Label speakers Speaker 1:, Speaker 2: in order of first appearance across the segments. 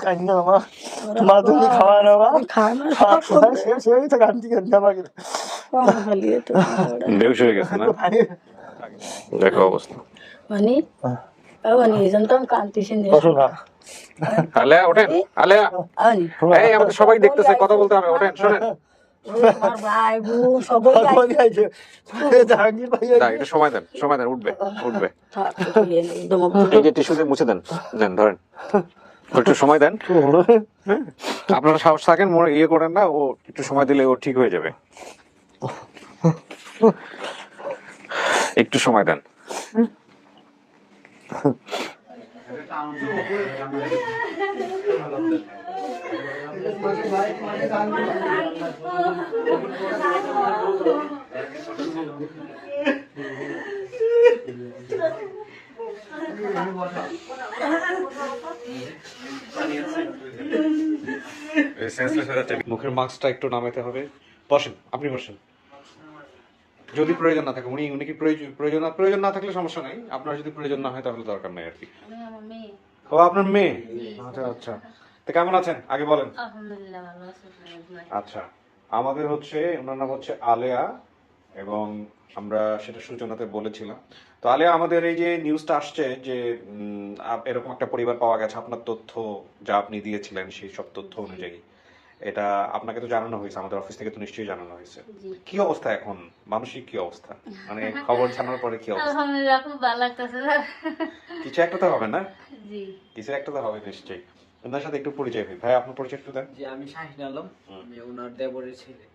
Speaker 1: কান্না আমার মাধুরী খাওয়ানো সেই তো কান্দি কান্দি আমাকে
Speaker 2: বেহুশ হয়ে গেছে না? দেখো অবস্থা।
Speaker 3: Mani, Mani, jantam kanti sin
Speaker 1: বসো না
Speaker 2: আলেয়া ওঠেন, আলেয়া।
Speaker 3: Mani,
Speaker 2: এই আমাদের সবাই দেখতেছে, কথা বলতে হবে, ওঠেন শোনেন।
Speaker 3: আমার ভাই বোন সবাই
Speaker 1: ভগবান গাইছে জাহাঙ্গীর ভাই
Speaker 2: না, একটু সময় দেন, সময় দেন, উঠবে উঠবে।
Speaker 3: একদম
Speaker 2: এই যে টিস্যু দিয়ে মুছে দেন, দেন ধরেন, একটু সময় দেন। হ্যাঁ, আপনারা সাহস থাকেন, মনে ইয়ে করেন না, ও একটু সময় দিলে ও ঠিক হয়ে যাবে। একটু সময় দেন। মুখের মাস্কটা একটু নামাতে হবে। বসেন, আপনি বসেন। যদি প্রয়োজন না থাকে, উনি কি প্রয়োজন না থাকলে সমস্যা নাই, আপনার যদি প্রয়োজন না হয় তাহলে দরকার নাই আর কি। ও আপনার মেয়ে? আচ্ছা আচ্ছা, তো কেমন আছেন আগে বলেন।
Speaker 3: আলহামদুলিল্লাহ ভালো আছি।
Speaker 2: আচ্ছা, আমাদের হচ্ছে ওনার নাম হচ্ছে আলেয়া, এবং আমরা সেটা সূচনাতে বলেছিলাম। তো আলেয়া, আমাদের এই যে নিউজটা আসছে যে এরকম একটা পরিবার পাওয়া গেছে, আপনার তথ্য যা আপনি দিয়েছিলেন সেই সব তথ্য অনুযায়ী, এটা আপনাকে তো জানানো হয়েছে, আমাদের অফিস থেকে তো নিশ্চয়ই জানানো হয়েছে। কি অবস্থা এখন, মানসিক কি অবস্থা, মানে খবর জানার পরে কি অবস্থা?
Speaker 3: আলহামদুলিল্লাহ খুব ভালো লাগতেছে স্যার।
Speaker 2: কিছু একটা তো হবে না?
Speaker 3: জি,
Speaker 2: কিছু একটা তো হবে নিশ্চয়ই। ওনার সাথে একটু পরিচয় হই। ভাই আপনার পরিচয় একটু দেন।
Speaker 4: জি, আমি শাহিন আলম, আমি ওনার দেবরের ছেলে।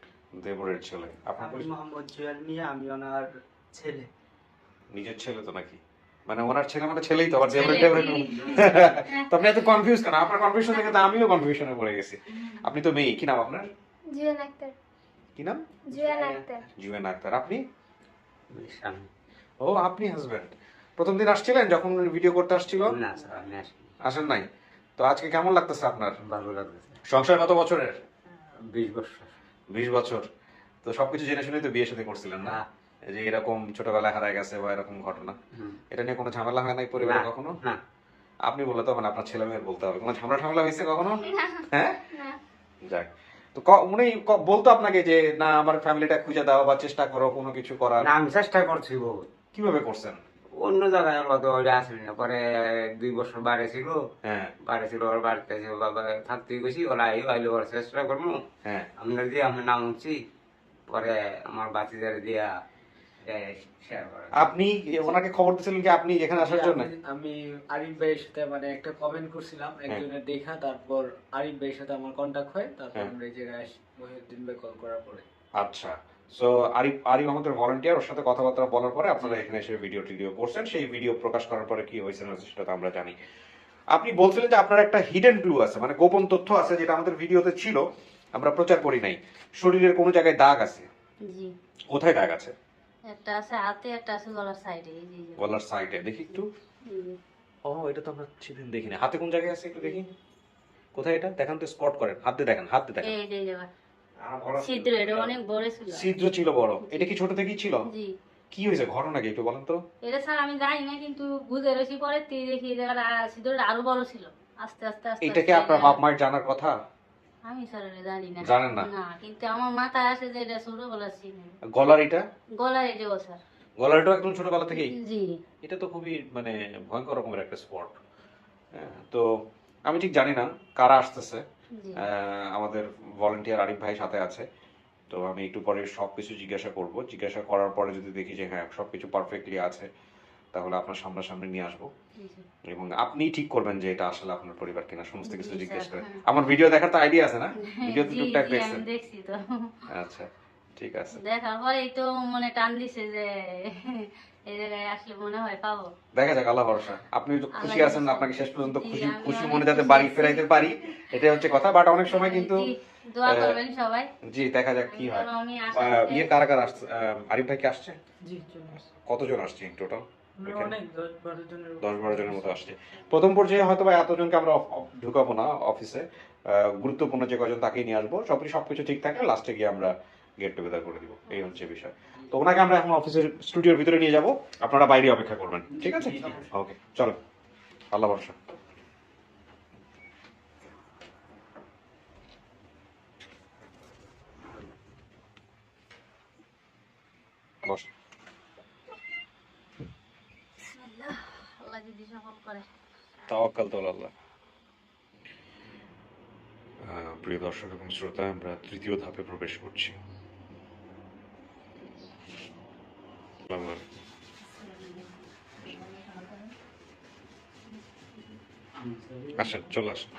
Speaker 2: দেবরের ছেলে। আপনার
Speaker 4: আমি
Speaker 2: পরিচয়?
Speaker 4: মোহাম্মদ জুয়েল মিয়া, আমি ওনার ছেলে।
Speaker 2: নিজের ছেলে তো নাকি? মানে ওনার ছেলে মানে ছেলেই তো, আবার দেবরের দেবরের। তো আপনি এত কনফিউজ কেন? আপনার কনফিউশন দেখে তো আমিও কনফিউশনে পড়ে গেছি। আপনি তো মেয়ে, কি নাম আপনার?
Speaker 5: জুয়েন আক্তার।
Speaker 2: কি নাম?
Speaker 5: জুয়েন আক্তার।
Speaker 2: জুয়েন আক্তার। আপনি?
Speaker 4: স্বামী।
Speaker 2: ও, আপনি হাজবেন্ড। প্রথম দিন আসছিলেন যখন ভিডিও করতে আসছিল?
Speaker 4: না স্যার, আমি আসি।
Speaker 2: আসেন নাই? তো আজকে কেমন লাগতেছে আপনার?
Speaker 4: ভালো লাগতেছে।
Speaker 2: সংসার কত বছরের?
Speaker 4: 20 বছর।
Speaker 2: 20 বছর। তো সবকিছু জেনে শুনে তো বিয়ে শাদী করছিলেন না?
Speaker 4: হ্যাঁ।
Speaker 2: এই যে এরকম ছোটবেলায় হারায় গেছে বা এরকম ঘটনা,
Speaker 4: হুম।
Speaker 2: এটা নিয়ে কোনো ঝামেলা হয় নাই পরিবারে
Speaker 4: না,
Speaker 2: কখনো?
Speaker 4: না।
Speaker 2: আপনি বললে তো মানে আপনার ছেলে মেয়ের বলতে হবে, কোনো ঝামেলা হয়েছে কখনো? হ্যাঁ, যাক। তো উনি বলতো আপনাকে যে না আমার ফ্যামিলিটা খুঁজে দাও বা চেষ্টা করো কোনো কিছু করার?
Speaker 4: না, আমি চেষ্টা করছি বহুত।
Speaker 2: কিভাবে করছেন?
Speaker 4: অন্য জায়গায় আল্লাহ তো ওইটা আসেনি না। পরে 2 বছর বাইরে ছিল।
Speaker 2: হ্যাঁ
Speaker 4: বাইরে ছিল, ওর বাড়িতে ছিল, বাবা থাকতে গেছি, ওরা আইলো ওর চেষ্টা করবো।
Speaker 2: হ্যাঁ।
Speaker 4: আপনার দিয়ে আমার নাম হচ্ছি, পরে আমার বাতিদারে দিয়া শেয়ার করে।
Speaker 2: আপনি ওনাকে খবর দিয়েছিলেন কি আপনি এখানে আসার জন্য?
Speaker 6: আমি আরিফ ভাইয়ের সাথে মানে একটা কমেন্ট করছিলাম একজনের দেখা, তারপর আরিফ ভাইয়ের সাথে আমার কন্টাক্ট হয়, তারপর আমরা এই জায়গায় মহিউদ্দিন ভাই কল করার পরে।
Speaker 2: আচ্ছা, সো আরিফ আমাদের ভলান্টিয়ার, ওর সাথে কথাবার্তা বলার পরে আপনারা এখানে এসে ভিডিও করছেন। সেই ভিডিও প্রকাশ করার পরে কি হয়েছে না সেটা তো আমরা জানি। আপনি বলছিলেন যে আপনার একটা হিডেন ক্লু আছে, মানে গোপন তথ্য আছে যেটা আমাদের ভিডিওতে ছিল, আমরা প্রচার করি নাই। শরীরের কোনো জায়গায় দাগ আছে?
Speaker 3: জি,
Speaker 2: কোথায় দাগ আছে?
Speaker 3: একটা আছে হাতে, একটা আছে গলার সাইডে। এই যে
Speaker 2: গলার সাইডে দেখি একটু। ও, এটা তো আমরা সেদিন দেখিনি। হাতে কোন জায়গায় আছে একটু দেখি। কোথায় এটা দেখান তো, স্পট করেন, হাত দিয়ে দেখেন, হাত দিয়ে দেখেন।
Speaker 3: এই যে জায়গা ছিদ্র, এটা অনেক বড় ছিল।
Speaker 2: ছিদ্র ছিল বড়? এটা কি ছোট থেকেই ছিল?
Speaker 3: জি,
Speaker 2: কি হয়েছে, ঘটনা কি একটু বলেন তো?
Speaker 3: এটা স্যার আমি জানি না, কিন্তু বুঝে রয়েছি পরে দেখি এই জায়গাটা ছিদ্রটা আরো বড় ছিল। আস্তে আস্তে আস্তে
Speaker 2: এটা কি আপনার বাপ মায়ের জানার কথা?
Speaker 3: আমি স্যার এটা জানি না।
Speaker 2: জানেন না?
Speaker 3: না, কিন্তু আমার মাথায় আসে যে এটা ছোটবেলা ছিল।
Speaker 2: গলার এটা?
Speaker 3: গলার এটাও স্যার।
Speaker 2: গলার এটাও একদম ছোটবেলা থেকেই?
Speaker 3: জি,
Speaker 2: এটা তো খুবই মানে ভয়ঙ্কর রকমের একটা স্পট। তো আমি ঠিক জানি না কারা আসতেছে।
Speaker 3: জি,
Speaker 2: আমাদের ভলান্টিয়ার আরিফ ভাই সাথে আছে, তো আমি একটু পরে সবকিছু জিজ্ঞাসা করব। জিজ্ঞাসা করার পরে যদি দেখি যে হ্যাঁ সবকিছু পারফেক্টলি আছে, তাহলে আপনার সামনাসামনি নিয়ে আসবো,
Speaker 3: জি, জি।
Speaker 2: এবং আপনি ঠিক করবেন যে এটা আসলে আপনার পরিবার কিনা, সমস্ত কিছু
Speaker 3: জি,
Speaker 2: জিজ্ঞেস
Speaker 3: স্যার,
Speaker 2: করে।
Speaker 3: হ্যাঁ।
Speaker 2: আমার ভিডিও দেখার তো আইডিয়া আছে না? ভিডিও তো
Speaker 3: জি,
Speaker 2: টুকটাক
Speaker 3: জি,
Speaker 2: দেখছেন?
Speaker 3: আমি দেখছি তো।
Speaker 2: আচ্ছা, ঠিক আছে।
Speaker 3: দেখার পরেই তো মনে টান দিছে যে এই জায়গায় আসলে মনে হয় পাবো।
Speaker 2: দেখা যাক, আল্লাহ ভরসা। আপনি তো খুশি
Speaker 3: আল্লাহ
Speaker 2: আছেন,
Speaker 3: ভরসা।
Speaker 2: আপনাকে শেষ পর্যন্ত
Speaker 3: জি,
Speaker 2: খুশি
Speaker 3: আমি
Speaker 2: খুশি
Speaker 3: অনেক
Speaker 2: মনে যাতে
Speaker 3: খুশি
Speaker 2: বাড়ি
Speaker 3: আছি।
Speaker 2: ফেরাইতে পারি, এটাই হচ্ছে কথা। বাট অনেক সময় কিন্তু
Speaker 3: জি, দোয়া করবেন সবাই।
Speaker 2: জি, দেখা যাক কি হয়।
Speaker 3: আমি আশা
Speaker 2: ইয়ে কারা কারা আসছে? আরিফ ভাই কি আসছে?
Speaker 6: জি, চলে আসছে।
Speaker 2: কতজন আসছে টোটাল?
Speaker 6: অনেক 10-12 জনের
Speaker 2: 10-12 জনের মতো আসছে। প্রথম পর্যায়ে হয়তো বা এতজনকে আমরা ঢুকাবো না অফিসে। গুরুত্বপূর্ণ যে কজন তাকেই নিয়ে আসবো। সবকিছু ঠিক থাকলে লাস্টে গিয়ে আমরা গেট টুগেদার করে দিব, এই হচ্ছে বিষয়। তো ওনাকে আমরা এখন অফিসের স্টুডিওর ভিতরে নিয়ে যাব, আপনারা বাইরে অপেক্ষা করবেন, ঠিক আছে? ওকে, চলো, আল্লাহ ভরসা। বস।
Speaker 3: আল্লাহ যদি সফল করে।
Speaker 2: তাওয়াক্কাল তো আল্লাহ। প্রিয় দর্শক এবং শ্রোতা, আমরা তৃতীয় ধাপে প্রবেশ করছি। আসেন, চলে আসেন।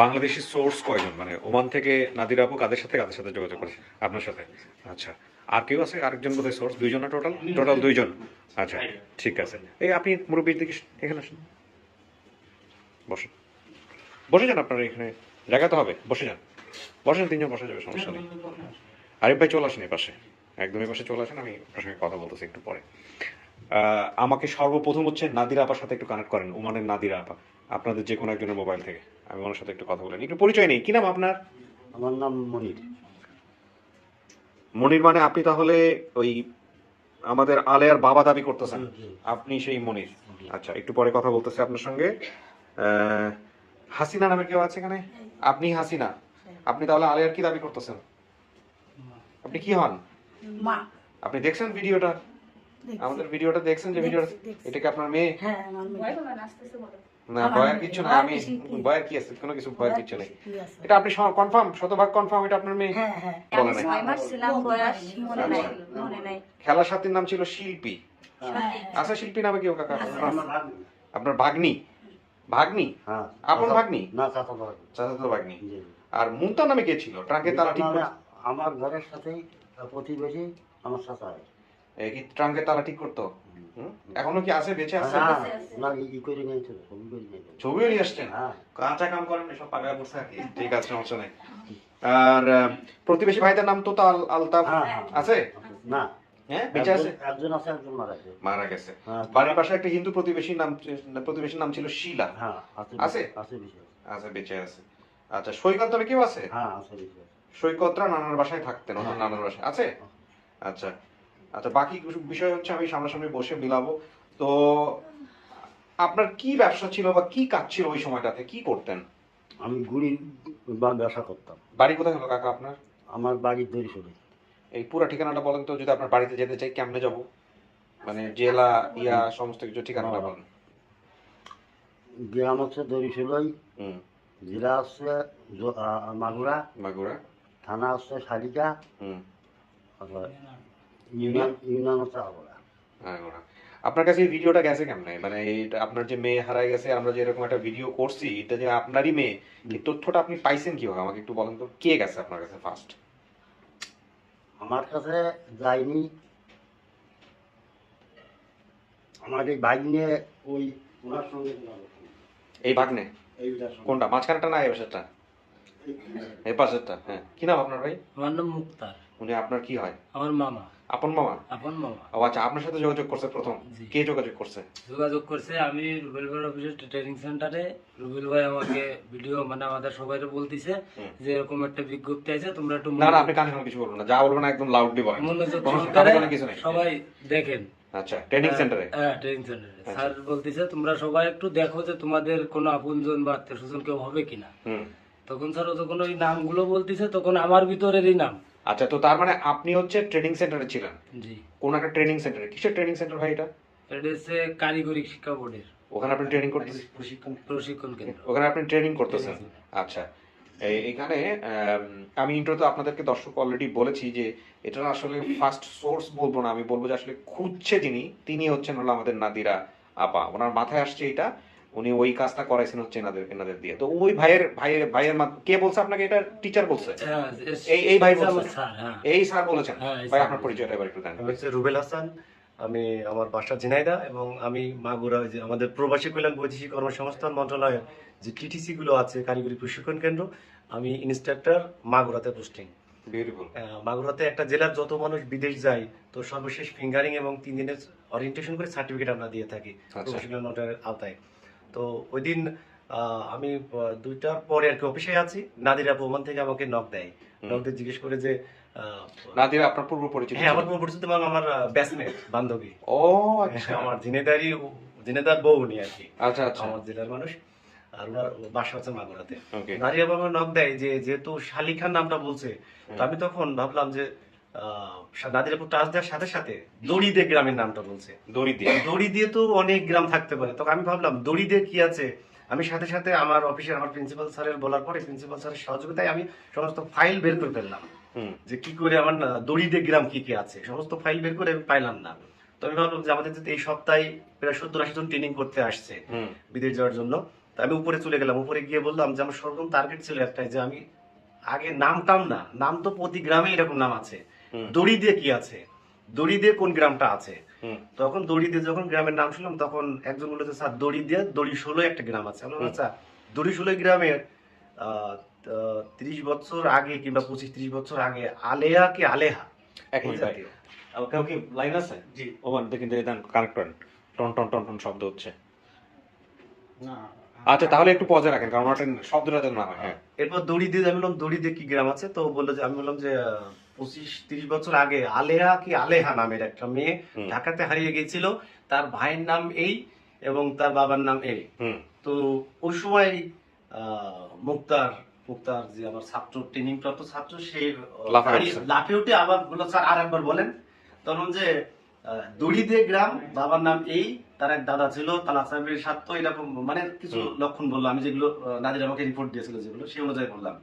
Speaker 2: বাংলাদেশি সোর্স কয়জন, মানে ওমান থেকে নাদির আপু কাদের সাথে যোগাযোগ করে? আপনার সাথে। আচ্ছা, আর কেউ আছে? আরেকজন বোধহয় সোর্স, দুইজন না? টোটাল দুইজন। আচ্ছা, ঠিক আছে। এই আপনি মুরব্বীর দিকে এখানে আসেন, বসেন, বসে যান। আপনার এখানে জায়গা তো হবে, বসে যান, বসেন, তিনজন বসে যাবে, সমস্যা নেই। আরিফ ভাই চলে আসেন এই পাশে, একদমই পাশে চলে আসেন, আমি আপনার সঙ্গে কথা বলতেছি একটু পরে। আমাকে সর্বপ্রথম হচ্ছে নাদিরা আপার সাথে একটু কানেক্ট করেন, ওমানের নাদিরা আপা, আপনাদের যে কোনো একজনের মোবাইল থেকে। আমি ওনার সাথে একটু কথা বলেন, একটু পরিচয় নেই। কি নাম আপনার?
Speaker 1: আমার নাম মনির।
Speaker 2: মনির মানে আপনি তাহলে ওই আমাদের আলেয়ার বাবা দাবি করতেছেন, আপনি সেই মনির? আচ্ছা, একটু পরে কথা বলতেছি আপনার সঙ্গে। হাসিনা নামে কেউ আছে এখানে? আপনি হাসিনা? আপনি তাহলে আলেয়ার কি দাবি করতেছেন? আপনি কি হন?
Speaker 7: মা।
Speaker 2: আপনি দেখছেন ভিডিওটা? আমাদের ভিডিওটা দেখছেন? যে ভিডিওটা, এটা কি আপনার মেয়ে?
Speaker 7: হ্যাঁ, আমার মেয়ে।
Speaker 2: না, ভয়ের কিছু না। আমি ভয়ের কি আছে? কোনো কিছু ভয়ের কিছু নেই। এটা আপনি কনফার্ম, শতভাগ কনফার্ম এটা আপনার মেয়ে?
Speaker 7: হ্যাঁ, হ্যাঁ।
Speaker 2: বলে নাই?
Speaker 7: 6 মাস ছিলাম, বয়স মনে নাই।
Speaker 2: খেলার সাথীর নাম ছিল শিল্পী। আচ্ছা, শিল্পী নামে কেউ কাকা? আপনার ভাগ্নি? ভাগ্নি?
Speaker 1: হ্যাঁ।
Speaker 2: আপন ভাগ্নি?
Speaker 1: না, চাচা ভাগ্নি।
Speaker 2: চাচাতো ভাগ্নি।
Speaker 1: জি।
Speaker 2: আর মুন্তা নামে কে ছিল? ট্রাঙ্কের তালা ঠিক করতো?
Speaker 1: আমার ঘরের সাথেই প্রতিবেশী আমার চাচা।
Speaker 2: কি ট্রাঙ্কের তালা ঠিক করতো? এখনো কি আছে, বেঁচে আছে?
Speaker 1: না, ই করে নিয়েছিল, ছবি করে নিয়েছিল।
Speaker 2: ছবিও নিয়ে আসছেন?
Speaker 1: হ্যাঁ।
Speaker 2: কাঁচা কাম করেন, সব পাকা করছে আর কি। ঠিক আছে, সমস্যা নেই। আর প্রতিবেশী ভাইদের নাম তো আলতাফ আছে?
Speaker 1: না।
Speaker 2: হ্যাঁ, বেঁচে আছে?
Speaker 1: একজন আছে, একজন
Speaker 2: মারা গেছে।
Speaker 1: হ্যাঁ।
Speaker 2: বাড়ির পাশে একটা হিন্দু প্রতিবেশীর নাম ছিল শিলা।
Speaker 1: হ্যাঁ,
Speaker 2: আছে?
Speaker 1: আছে বিষয়।
Speaker 2: আচ্ছা, বেঁচে আছে। আচ্ছা, সৈকত তবে কেউ আছে?
Speaker 1: হ্যাঁ, আছে বিষয়।
Speaker 2: সৈকতরা নানার বাসায় থাকতেন, ওনার নানার বাসায় আছে? আচ্ছা আচ্ছা, বাকি বিষয় হচ্ছে আমি সামনাসামনি বসে মিলাবো। তো আপনার কি ব্যবসা ছিল বা কি কাজ ছিল ওই সময়টাতে, কি করতেন?
Speaker 1: আমি গুড়ি ব্যবসা করতাম।
Speaker 2: বাড়ি কোথায় হলো কাকা আপনার?
Speaker 1: আমার বাড়ি দড়িশুলি।
Speaker 2: এই পুরো ঠিকানাটা বলেন তো, যদি আপনার বাড়িতে যেতে চাই কেমনে যাব, মানে জেলা ইয়া সমস্ত কিছু ঠিকানাটা বলেন।
Speaker 1: গ্রাম হচ্ছে দড়িশুলি, জেলা হচ্ছে মাগুরা,
Speaker 2: মাগুরা,
Speaker 1: থানা হচ্ছে শালিকা,
Speaker 2: হুম,
Speaker 1: ইউনিয়ন হচ্ছে আগোড়া।
Speaker 2: আগোড়া। আপনার কাছে এই ভিডিওটা গেছে কেমনে, মানে এইটা আপনার যে মেয়ে হারাই গেছে, আমরা যে এরকম একটা ভিডিও করছি, এটা যে আপনারই মেয়ে, এই তথ্যটা আপনি পাইছেন কিভাবে আমাকে একটু বলেন তো, কে গেছে আপনার কাছে ফার্স্ট?
Speaker 1: আমার কাছে যায়নি, আমার এই বাইক নিয়ে ওই ওনার সঙ্গে
Speaker 2: এই ভাগ্নে? কোনটা, মাঝখানটা না এই পাশেরটা? এই পাশেরটা। হ্যাঁ, কি নাম আপনার ভাই?
Speaker 6: আমার নাম মুক্তার।
Speaker 2: উনি আপনার কি হয়?
Speaker 6: আমার মামা।
Speaker 2: আপন মামা?
Speaker 6: আপন মামা।
Speaker 2: ও আচ্ছা, আপনার সাথে যোগাযোগ করছে প্রথম? কে যোগাযোগ করছে?
Speaker 6: যোগাযোগ করছে আমি রুবেল ভাই অফিসের ট্রেনিং সেন্টারে। রুবেল ভাই আমাকে ভিডিও, মানে আমাদের সবাইকে বলতিছে যে এরকম একটা বিজ্ঞপ্তি আছে, তোমরা একটু
Speaker 2: না না, আপনি কানে কানে কিছু বলবেন না, যা বলবেন একদম লাউডলি বলেন,
Speaker 6: মনোযোগ
Speaker 2: কোনো
Speaker 6: সহকারে
Speaker 2: কানে কানে কিছু নেই।
Speaker 6: সবাই দেখেন।
Speaker 2: আচ্ছা, ট্রেনিং সেন্টারে?
Speaker 6: হ্যাঁ, ট্রেনিং সেন্টারে। স্যার বলতিছে তোমরা সবাই একটু দেখো যে তোমাদের কোনো আপনজন বা আত্মীয় স্বজন কেউ হবে কিনা। তখন স্যার যখন ওই নামগুলো বলতিছে, তখন আমার ভিতরেরই নাম।
Speaker 2: আচ্ছা, তো তার মানে আপনি হচ্ছে ট্রেনিং সেন্টারে ছিলেন?
Speaker 6: জি।
Speaker 2: কোন একটা ট্রেনিং সেন্টারে? কিসের ট্রেনিং সেন্টার ভাই এটা?
Speaker 6: এটা হচ্ছে কারিগরি শিক্ষা বোর্ডের।
Speaker 2: ওখানে আপনি ট্রেনিং করতেছেন?
Speaker 6: প্রশিক্ষণ কেন্দ্র।
Speaker 2: ওখানে আপনি ট্রেনিং করতেছেন? আচ্ছা, এখানে আমি ইন্ট্রোতে আপনাদেরকে দর্শক অলরেডি বলেছি যে এটা আসলে ফার্স্ট সোর্স বলবো না, আমি বলবো যে আসলে খুঁজছে তিনি হচ্ছেন হলো আমাদের নাদিরা আপা। ওনার মাথায় আসছে এটা, উনি ওই কাজটা করাইছেন হচ্ছে এনাদের দিয়ে। তো ওই ভাইয়ের কে বলছে আপনাকে এটা? টিচার বলছে? এই ভাই বলছে? এই স্যার বলেছেন? ভাই আপনার পরিচয়টা এবার একটু দেন।
Speaker 8: আমি হচ্ছে রুবেল হাসান, আমি আমার বাসা ঝিনাইদহ এবং আমি মাগুরা, যে আমাদের প্রবাসী কল্যাণ বৈদেশিক কর্মসংস্থান মন্ত্রণালয়ের যে টিটিসি গুলো আছে, কারিগরি প্রশিক্ষণ কেন্দ্র, আমি ইনস্ট্রাক্টর, মাগুরাতে পোস্টিং।
Speaker 2: বিউটিফুল।
Speaker 8: মাগুরাতে একটা জেলার যত মানুষ বিদেশ যায়, তো সর্বশেষ ফিঙ্গারিং এবং 3 দিনের ওরিয়েন্টেশন করে সার্টিফিকেট আমরা দিয়ে থাকি প্রবাসী কল্যাণ মন্ত্রণালয়ের আওতায়। তো ওই দিন আমি 2টার পরে আর কি অফিসে আছি, নাদিরা ওমান থেকে আমাকে নক দেয়, নক দিয়ে জিজ্ঞেস করে যে
Speaker 2: নাদিরা আপনার পূর্ব পরিচিত?
Speaker 8: হ্যাঁ, আমার পূর্ব পরিচিত এবং আমার ব্যাচমেট, বান্ধবী।
Speaker 2: ও আচ্ছা,
Speaker 8: আমার জিনেদার বউ উনি আর কি,
Speaker 2: আচ্ছা আচ্ছা,
Speaker 8: আমার জেলার মানুষ, আর ওনার বাসা হচ্ছে মাগুরাতে।
Speaker 2: ওকে।
Speaker 8: নাদিরা বাবা নক দেয় যে যেহেতু শালিখার নামটা বলছে, তো আমি তখন ভাবলাম যে নাদিরাপুর টাচ দেওয়ার সাথে সাথে দড়িদে গ্রামের নামটা বলছে। দড়ি দিয়ে তো অনেক গ্রাম থাকতে পারে, তখন আমি ভাবলাম দড়িদে কি আছে। আমি সাথে সাথে আমার অফিসে আমার প্রিন্সিপাল স্যারের বলার পরে প্রিন্সিপাল স্যারের সহযোগিতায় আমি সমস্ত ফাইল বের করে ফেললাম যে কি করে আমার দড়িদে গ্রাম কি কি আছে, সমস্ত ফাইল বের করে আমি পাইলাম না। তো আমি ভাবলাম যে আমাদের এই সপ্তাহে প্রায় 70-80 জন ট্রেনিং করতে আসছে বিদেশ যাওয়ার জন্য। তো আমি উপরে চলে গেলাম, উপরে গিয়ে বললাম যে আমার সর্বপ্রথম টার্গেট ছিল একটাই, যে আমি আগে নামটাম না, নাম তো প্রতি গ্রামে এরকম নাম আছে, দড়ি দিয়ে কি আছে, দড়ি দিয়ে কোন গ্রামটা আছে। তখন দড়ি দিয়ে যখন গ্রামের নাম শুনলাম তখন একজন বললো যে স্যার দড়ি দিয়ে দড়ি 16 একটা গ্রাম আছে। আচ্ছা, দড়ি 16 গ্রামের 30 বছর আগে কিংবা 25-30 বছর আগে আলেয়া কি আলেহা
Speaker 2: একই জাতীয় কাউ কি লাইন আছে? জি, ওমান দেখেন যে দেন কানেক্ট করেন, টন টন টন টন শব্দ হচ্ছে না। আচ্ছা, তাহলে একটু পজে রাখেন, কারণ ওটা শব্দটা যেন না হয়। হ্যাঁ,
Speaker 8: এরপর দড়ি দিয়ে আমি বললাম দড়ি দিয়ে কি গ্রাম আছে, তো বললো যে, আমি বললাম যে 25-30 বছর আগে আলেহা কি আলেহা নামের একটা মেয়ে ঢাকাতে হারিয়ে গিয়েছিল, তার ভাইয়ের নাম এই এবং তার বাবার নাম এই। তো ওই সময় মুক্তার যে আমার ছাত্র, ট্রেনিং প্রাপ্ত ছাত্র, সে লাফে উঠে আবার বললো স্যার আর একবার বলেন। তখন যে দড়িদে গ্রাম, বাবার নাম এই, তার এক দাদা ছিল তালা সাহেবের সাথে, এরকম মানে কিছু লক্ষণ বললো, আমি যেগুলো নাদির আমাকে রিপোর্ট দিয়েছিল যেগুলো, সেই অনুযায়ী বললাম।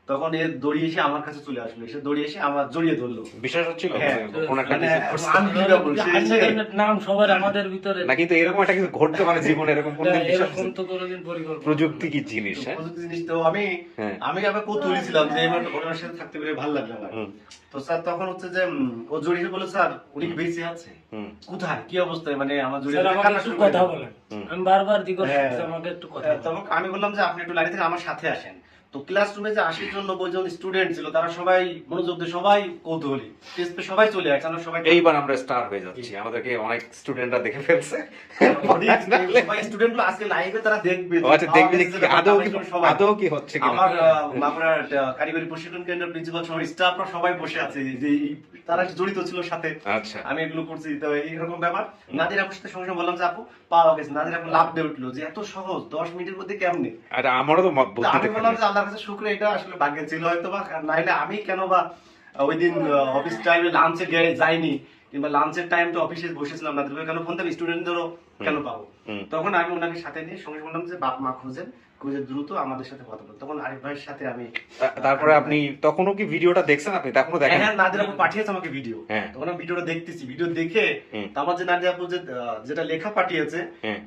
Speaker 8: তখন এর দড়ি এসে আমার কাছে চলে আসলো, এসে দড়ি এসে আমার জড়িয়ে ধরলো।
Speaker 2: বিশ্বাস হচ্ছিল
Speaker 6: নাম সবার আমাদের ভিতরে
Speaker 2: না, কিন্তু এরকম একটা কিছু ঘটতে পারে জীবনে, এরকম
Speaker 6: এরকম তো কোনোদিন পরিকল্পনা।
Speaker 2: প্রযুক্তি কি জিনিস?
Speaker 8: প্রযুক্তি জিনিস তো আমি আবার কৌতূহলী ছিলাম যে এবার ওনার সাথে থাকতে পেরে ভালো লাগলো আমার। তো স্যার তখন হচ্ছে যে ও জড়িয়ে বলে স্যার উনি বেঁচে আছে, কোথায় কি অবস্থায়, মানে আমার জড়িয়ে
Speaker 6: কথা বলেন, আমি বারবার জিজ্ঞাসা করছি আমাকে একটু কথা।
Speaker 8: তখন আমি বললাম যে আপনি একটু লাইনে থেকে আমার সাথে আসেন। তো ক্লাসরুমে যে 80-90 জন স্টুডেন্ট ছিল, তারা সবাই মনোযোগ দিয়ে সবাই কৌতূহলী, টেস্টে সবাই চলে আসছে, আমরা সবাই
Speaker 2: এইবার আমরা স্টার হয়ে যাচ্ছি, আমাদেরকে অনেক স্টুডেন্টরা দেখে ফেলছে।
Speaker 8: সবাই স্টুডেন্টগুলো আজকে লাইভে তারা দেখবে,
Speaker 2: আচ্ছা দেখবে যে আদৌ কি হচ্ছে কিনা।
Speaker 8: আমার মাগুরার কারিগরি প্রশিক্ষণ কেন্দ্রের প্রিন্সিপাল সহ স্টাফরা সবাই বসে আছে, যে তারা জড়িত ছিল সাথে।
Speaker 2: আচ্ছা,
Speaker 8: আমি এগুলো করছি, তো এইরকম ব্যাপার। নাদির আপুর সাথে সঙ্গে বললাম যে আপু পাওয়া গেছে, নাদির আপু লাভ দিয়ে উঠলো যে এত সহজ 10 মিনিটের মধ্যে কেমনে।
Speaker 2: আরে আমারও তো
Speaker 8: আমি বললাম যে আল্লাহর কাছে শুকর, এটা আসলে ভাগ্যে ছিল হয়তো, বা নাইলে আমি কেন বা ওই দিন অফিস টাইমে লাঞ্চে যাইনি, কিংবা লাঞ্চের টাইম তো অফিসে বসেছিলাম, নাদির কেন ফোন দেবে, স্টুডেন্টদেরও কেন পাবো। তখন আমি ওনাকে সাথে নিয়ে সঙ্গে বললাম যে বাপ মা খুঁজে দ্রুত আমাদের সাথে কথা বল। তখন আরিফ ভাইয়ের সাথে আমি,
Speaker 2: তারপরে আপনি তখনও কি ভিডিওটা দেখছেন? আপনি তখনও দেখেন?
Speaker 8: হ্যাঁ, নাদির আপু পাঠিয়েছে আমাকে ভিডিও, তখন আমি ভিডিওটা দেখতেছি, ভিডিও দেখে আমার যে নাদির আপু যেটা লেখা পাঠিয়েছে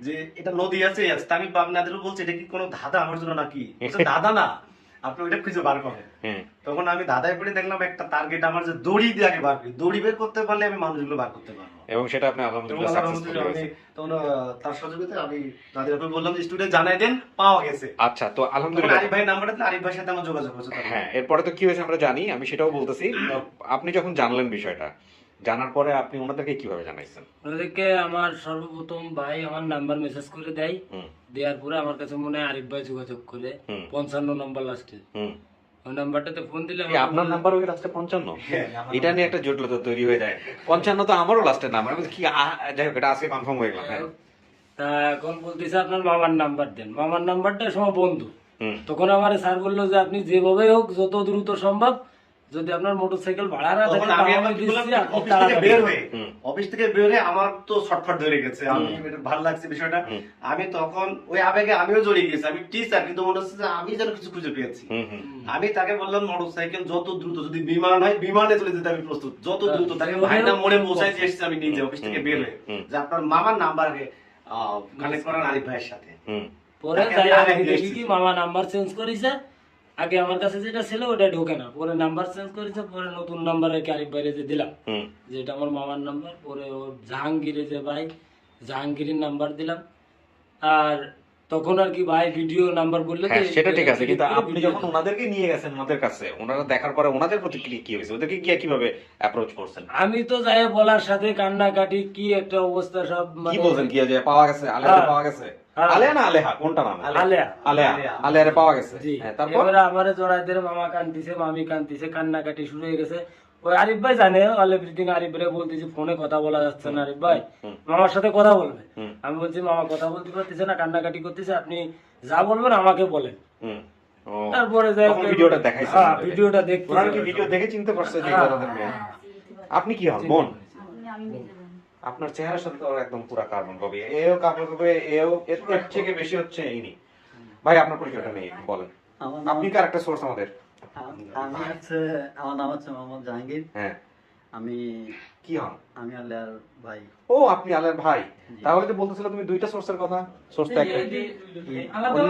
Speaker 8: যে এটা নদী আছে, আমি নাদির বলছি এটা কি কোনো ধাঁধা আমার জন্য নাকি? দাদা না, আপনি ওইটা খুঁজে বার করেন। তখন আমি দাদাই পড়ে দেখলাম একটা টার্গেট আমার, যে দড়ি দিয়ে আগে বার করি, দড়ি বের করতে পারলে আমি মানুষগুলো বার করতে পারবো,
Speaker 2: এবং সেটা আপনি আলহামদুলিল্লাহ সাকসেসফুল হয়েছে।
Speaker 8: তখন তার সহযোগিতায় আমি নাদির আপু বললাম যে স্টুডেন্ট জানাই দেন, পাওয়া গেছে।
Speaker 2: আচ্ছা, তো আলহামদুলিল্লাহ
Speaker 8: আরিফ ভাই নাম্বারটা দিলে আরিফ ভাইয়ের সাথে আমার যোগাযোগ হয়েছে।
Speaker 2: হ্যাঁ, এরপরে তো কি হয়েছে আমরা জানি, আমি সেটাও বলতেছি। আপনি যখন জানলেন বিষয়টা, জানার পরে আপনি ওনাদেরকে কিভাবে জানাইছেন?
Speaker 6: ওনাদেরকে আমার সর্বপ্রথম ভাই আমার নাম্বার মেসেজ করে দেয়, দেওয়ার পরে আমার কাছে মনে হয় আরিফ ভাই যোগাযোগ করে 55 নম্বর লাস্টে, ওই নাম্বারটাতে ফোন দিলে
Speaker 2: আপনার নাম্বার ওই লাস্টে 55? এটা নিয়ে একটা জটিলতা তৈরি হয়ে যায়। 55 তো আমারও লাস্টের নাম্বার, কি যাই হোক, এটা আজকে কনফার্ম হয়ে গেল।
Speaker 6: তা এখন বলতেছে আপনার মামার নাম্বার দেন, মামার নাম্বারটা সময় বন্ধু। তখন আমার স্যার বললো যে আপনি যেভাবে হোক যত দ্রুত সম্ভব, যদি আপনার মোটরসাইকেল ভাড়া না থাকে,
Speaker 8: অফিস থেকে বের হয়ে আমার তো শর্টফট ধরে গেছে, আমি ভালো লাগছে বিষয়টা। আমি তখন ওই আবেগে আমিও জড়িয়ে গেছি, আমি টিচার, কিন্তু মনে হচ্ছে যে আমি যেন কিছু খুঁজে পেয়েছি। আমি তাকে বললাম মোটরসাইকেল যত দ্রুত, যদি বিমান হয় বিমানে চলে যেতে আমি প্রস্তুত, যত দ্রুত। তাকে ভাইনা মোড়ে পৌঁছাই দিয়ে এসেছি আমি নিজে অফিস থেকে বের হয়ে, যে আপনার মামার নাম্বার কানেক্ট করেন আরিফ ভাইয়ের সাথে।
Speaker 6: পরে দেখি কি মামা নাম্বার চেঞ্জ করেছে, আগে আমার কাছে যেটা ছিল ওটা ঢোকে না, পরে নাম্বার চেঞ্জ করেছে, পরে নতুন নাম্বার আর কি আরিফ ভাইরে যে দিলাম, যেটা আমার মামার নাম্বার। পরে ও জাহাঙ্গীরে যে ভাই, জাহাঙ্গীরের নাম্বার দিলাম। আর তখন আর কি ভাই ভিডিও নাম্বার বললে
Speaker 2: সেটা ঠিক আছে, কিন্তু আপনি যখন ওনাদেরকে নিয়ে গেছেন ওনাদের কাছে, ওনারা দেখার পরে ওনাদের প্রতিক্রিয়া কি হয়েছে? ওদেরকে গিয়ে কিভাবে অ্যাপ্রোচ করছেন?
Speaker 6: আমি তো যাই বলার সাথে কান্নাকাটি, কি একটা অবস্থা, সব
Speaker 2: কি বলছেন, কি যে পাওয়া গেছে, আলেয়া পাওয়া গেছে?
Speaker 6: হ্যাঁ।
Speaker 2: আলেয়া না আলেহা কোনটা নাম?
Speaker 6: আলেয়া।
Speaker 2: আলেয়া। আলেয়ারে পাওয়া গেছে।
Speaker 6: জি।
Speaker 2: হ্যাঁ, তারপর
Speaker 6: এবারে আমারে জড়াই ধরে মামা কান্দিছে, মামি কান্দিছে, কান্নাকাটি শুরু হয়ে গেছে। ওই আরিফ ভাই জানে অল এভরিথিং। আরিফ ভাই বলতেছি ফোনে কথা বলা যাচ্ছে না, আরিফ ভাই মামার সাথে কথা বলবে। আমি বলছি মামা কথা বলতে পারতেছে না, কান্নাকাটি করতেছে, আপনি যা বলবেন আমাকে বলেন।
Speaker 2: হুম। ও,
Speaker 6: তারপরে যাই
Speaker 2: তখন ভিডিওটা দেখাইছে।
Speaker 6: হ্যাঁ, ভিডিওটা দেখতে
Speaker 2: ওনারা কি ভিডিও দেখে চিনতে পারছে যে এটা ওদের মেয়ে? আপনি কি হন বোন? আপনার চেহারার সাথে তো একদম পুরা কার্বন কপি। এও কার্বন কপি, এও এর থেকে বেশি হচ্ছে ইনি। ভাই আপনার পরিচয়টা নেই, বলেন। আপনি কার একটা সোর্স আমাদের?
Speaker 1: আমি হচ্ছে, আমার নাম হচ্ছে মোহাম্মদ জাহাঙ্গীর।
Speaker 2: হ্যাঁ,
Speaker 1: আমি
Speaker 2: কি হন?
Speaker 1: আমি আল্লাহর ভাই।
Speaker 2: ও, আপনি আলের ভাই। তাহলে তো বলতেছিল তুমি দুইটা সোর্সের কথা। সোর্সটা একটা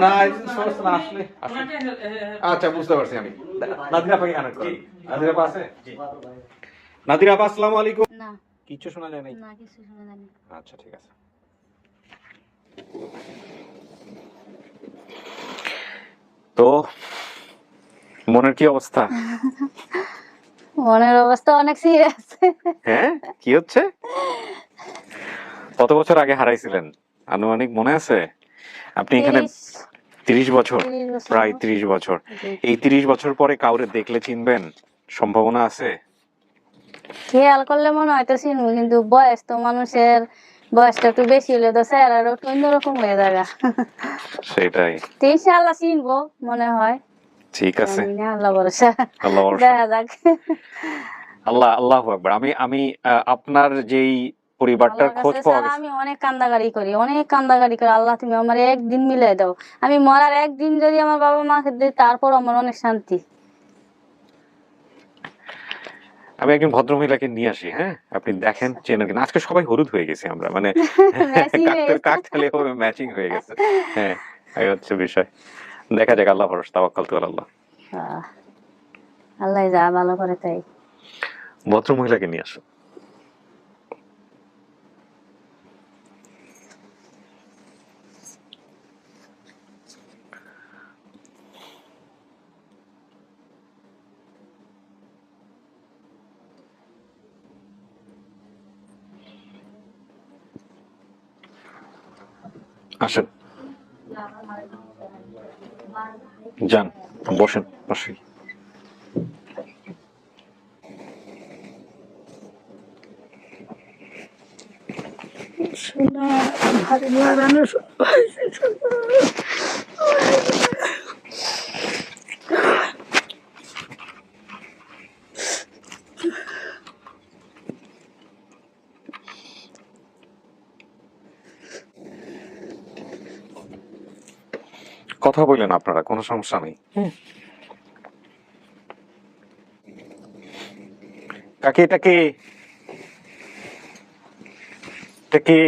Speaker 2: না, সোর্স না আসলে আচ্ছা, বুঝতে পারছি আমি। নাদিরা আপা কানেক্ট করেন। নাদিরা আপা আছে? নাদিরা আপা, আসসালামু আলাইকুম।
Speaker 3: না
Speaker 2: কিছু শোনা যায় নাই?
Speaker 3: না কিছু শুনে জানি।
Speaker 2: আচ্ছা, ঠিক আছে। তো মনের কি অবস্থা?
Speaker 3: মনের অবস্থা অনেক সিরিয়াস।
Speaker 2: হ্যাঁ, কি হচ্ছে? কত বছর আগে হারাইছিলেন আনুমানিক মনে আছে? আপনি এখানে 30 বছর, প্রায় 30 বছর। এই 30 বছর পরে কাউরে দেখলে চিনবেন সম্ভাবনা আছে?
Speaker 3: খেয়াল করলে মনে হয়তো চিনবো, কিন্তু বয়স তো মানুষের বয়সটা একটু বেশি হলে তো চেহারা একটু অন্যরকম হয়ে যায়।
Speaker 2: সেটাই।
Speaker 3: তো ইনশাআল্লাহ চিনবো মনে হয়।
Speaker 2: ঠিক আছে,
Speaker 3: জানি না, আল্লাহ ভরসা।
Speaker 2: আল্লাহ ভরসা।
Speaker 3: দেখা যাক।
Speaker 2: আল্লাহু আকবার। আমি আপনার যেই পরিবারটার
Speaker 3: আল্লাহর
Speaker 2: খোঁজ
Speaker 3: কাছে
Speaker 2: পাওয়া
Speaker 3: স্যার
Speaker 2: গেছে।
Speaker 3: আমি অনেক কান্দাকারি করি, অনেক কান্দাকারি করি। আল্লাহ তুমি আমার একদিন মিলাই দাও, আমি মরার একদিন যদি আমার বাবা মাকে দিই, তারপর আমার অনেক শান্তি।
Speaker 2: আমি একজন ভদ্রমহিলাকে নিয়ে আসি, হ্যাঁ, আপনি দেখেন চেনেন কিনা। আজকে সবাই হলুদ হয়ে গেছি আমরা, মানে
Speaker 3: Matching হয়ে গেছে।
Speaker 2: কাকতালীয় ভাবে ম্যাচিং হয়ে গেছে। হ্যাঁ, এই হচ্ছে বিষয়। দেখা যাক, আল্লাহ ভরসা, তাওয়াক্কাল তু আল্লাহ।
Speaker 3: আল্লাহ যা ভালো করে তাই।
Speaker 2: ভদ্রমহিলাকে নিয়ে আসো। আসেন, যান, বসেন পাশে। কথা বললেন আপনারা, কোনো সমস্যা নেই। কাকে এটা কে? এটা কে?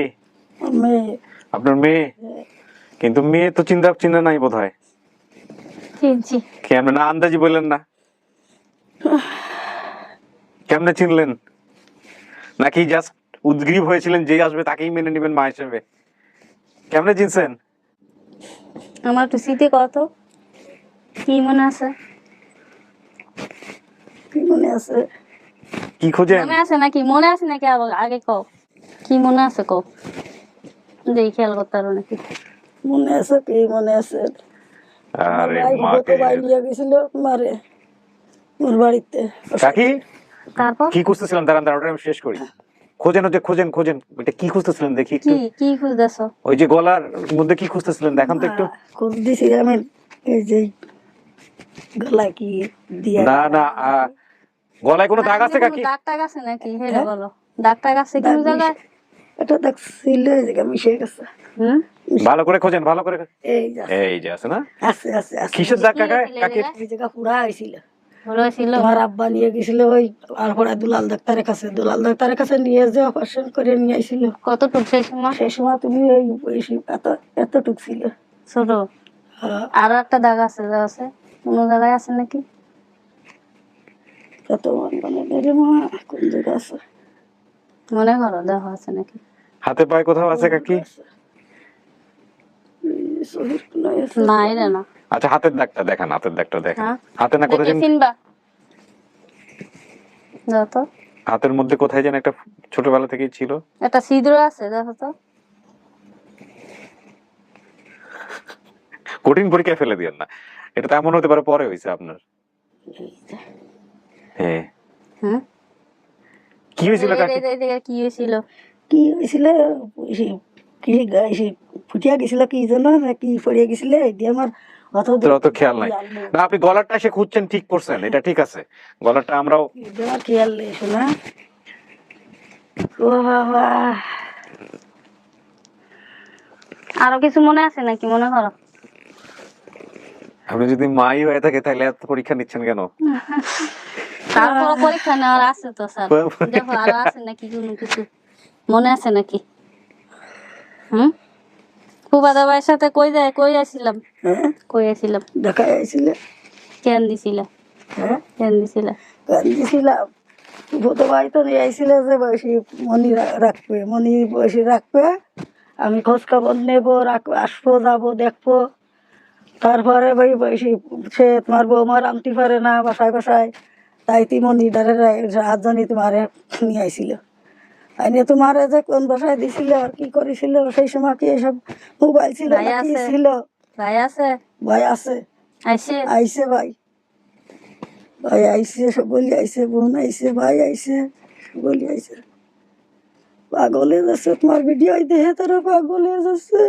Speaker 2: আপনার মেয়ে? কিন্তু মেয়ে তো চিন্তা নাই বোধ হয়।
Speaker 3: চিনছি।
Speaker 2: কেমন না আন্দাজি বললেন না? কেমনে চিনলেন? নাকি জাস্ট উদ্গ্রীব হয়েছিলেন যে আসবে তাকেই মেনে নেবেন মা হিসেবে? কেমনে চিনছেন?
Speaker 3: আমার একটু স্মৃতি কত কি মনে আছে? কি মনে আছে?
Speaker 2: কি খোঁজেন?
Speaker 3: মনে আছে নাকি? মনে আছে নাকি? আগে কও কি মনে আছে, কও দেখি খেয়াল করতে পারো নাকি।
Speaker 9: মনে আছে, কি মনে আছে?
Speaker 2: আরে মাকে
Speaker 9: নিয়ে গেছিল মারে ওর বাড়িতে।
Speaker 2: কাকি
Speaker 3: তারপর
Speaker 2: কি খুঁজতেছিলেন? দাঁড়ান ওটা আমি শেষ করি। খোঁজেন, ওই যে খোঁজেন এটা কি খুঁজতেছিলেন দেখি একটু।
Speaker 3: কি খুঁজতেছো?
Speaker 2: ওই যে গলার মধ্যে কি খুঁজতেছিলেন দেখান তো একটু।
Speaker 9: খোঁজ দিছি আমি, এই যে গলায় কি দিয়া।
Speaker 2: না, গলায় কোনো দাগ আছে কাকি?
Speaker 3: দাগ টাগ আছে নাকি হেলে বলো? দাগ টাগ আছে কোন জায়গায়?
Speaker 9: এটা দেখছিল, এই জায়গা মিশে গেছে।
Speaker 2: ভালো করে খোঁজেন, ভালো করে।
Speaker 9: এই
Speaker 2: যে আছে না?
Speaker 9: আছে আছে আছে।
Speaker 2: কিসের দাগ কাকা? কাকি
Speaker 9: এই জায়গা পুরা হয়েছিল।
Speaker 3: হয়েছিল
Speaker 9: তোমার আব্বা নিয়ে গেছিল ওই, আর পরে দুলাল ডাক্তারের কাছে নিয়ে যে অপারেশন করে নিয়ে আইছিল।
Speaker 3: কতটুক সেই সময়?
Speaker 9: সেই সময় তুমি ওই এতটুক ছিল,
Speaker 3: ছোট। আর একটা দাগ আছে, যা আছে কোন জায়গায় আছে নাকি?
Speaker 9: কত মানে মেরে মা কোন জায়গা আছে
Speaker 3: মনে করো দেখো আছে নাকি?
Speaker 2: হাতে পায়ে কোথাও আছে কাকি?
Speaker 3: না এটা না।
Speaker 2: আচ্ছা, হাতের দাগটা দেখান, হাতের দাগটা দেখেন।
Speaker 3: হ্যাঁ?
Speaker 2: হাতে না কোথায় যেন,
Speaker 3: চিনবা দেখো তো।
Speaker 2: হাতের মধ্যে কোথায় যেন একটা ছোটবেলা থেকেই ছিল
Speaker 3: একটা ছিদ্র আছে, দেখো তো।
Speaker 2: কঠিন পরীক্ষায় ফেলে দিয়েন না, এটা তো এমন হতে পারে পরে হয়েছে আপনার। হ্যাঁ
Speaker 3: হ্যাঁ
Speaker 2: কি হয়েছিল কাকি?
Speaker 3: কি হয়েছিল?
Speaker 9: কি হয়েছিল কি ফুটিয়া গেছিল কি জানো না কি পড়িয়া গেছিল এটি আমার
Speaker 2: অত খেয়াল নাই না, আপনি গলারটা এসে খুঁজছেন, ঠিক করছেন, এটা ঠিক আছে, গলারটা আমরাও
Speaker 9: আমার খেয়াল নেই শোনা। ও বাবা
Speaker 3: আরো কিছু মনে আছে নাকি মনে করো?
Speaker 2: আপনি যদি মাই হয়ে থাকে তাহলে এত পরীক্ষা নিচ্ছেন কেন?
Speaker 3: তারপর পরীক্ষা নেওয়ার আছে তো স্যার, দেখো আরো আছে নাকি কোনো কিছু মনে আছে নাকি? ফুফা দাবাইয়ের সাথে কই আসছিলাম? কই আসছিলাম?
Speaker 9: দেখা যাইছিল।
Speaker 3: কেন দিছিল? কেন দিছিল?
Speaker 9: কান্দিছিলাম ভূত ভাই তো নিয়ে আইছিল যে বয়সী মনি রাখবে, মনি বয়সী রাখবে, আমি খোঁজ খবর নেবো, আসবো যাবো দেখবো। তারপরে ভাই বয়সী সে তোমার বৌমা আনতে পারে না বাসায় বাসায়, তাই তুই মনি ডারে হাতজনই তোমারে নিয়ে আইছিল। আইনে তোমারে যে কোন বাসায় দিছিল আর কি করেছিল সেই সময় কি এসব মোবাইল ছিল
Speaker 3: ভাই
Speaker 9: না কি
Speaker 3: আছে?
Speaker 9: ছিল?
Speaker 3: ভাই আছে?
Speaker 9: ভাই আছে,
Speaker 3: আইছে?
Speaker 9: আইছে ভাই, ভাই আইছে, সকলি আইছে, বোন আইছে, ভাই আইছে, সকলি আইছে। পাগলে যাচ্ছে তোমার ভিডিও দেখে, তারা পাগলে যাচ্ছে।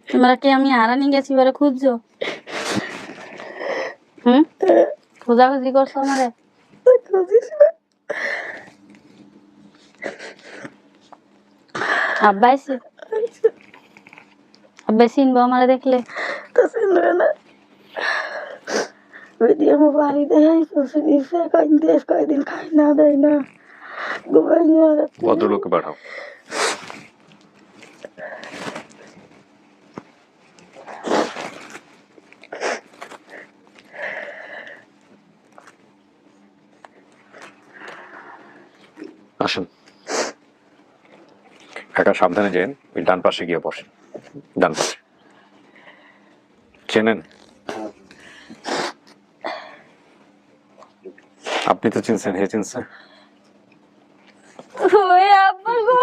Speaker 3: তোমরা কি আমি হারানি গেছি বলে খুঁজছো? খোঁজাখুঁজি করছো আমারে? আব্বা আইছে? আব্বা চিনবো আমারে দেখলে?
Speaker 9: তো চিনবে না, ভিডিও মোবাইল দেখে নিচ্ছে, কয়দিন খাই না দেয় না, ঘুমাই না।
Speaker 2: ভদ্রলোককে পাঠাও। আসেন কাকা, সাবধানে যেন, ওই ডান পাশে গিয়ে বসেন, ডান পাশে। চেনেন? আপনি তো চিনছেন, হে চিনছে?
Speaker 3: ওই আব্বা গো,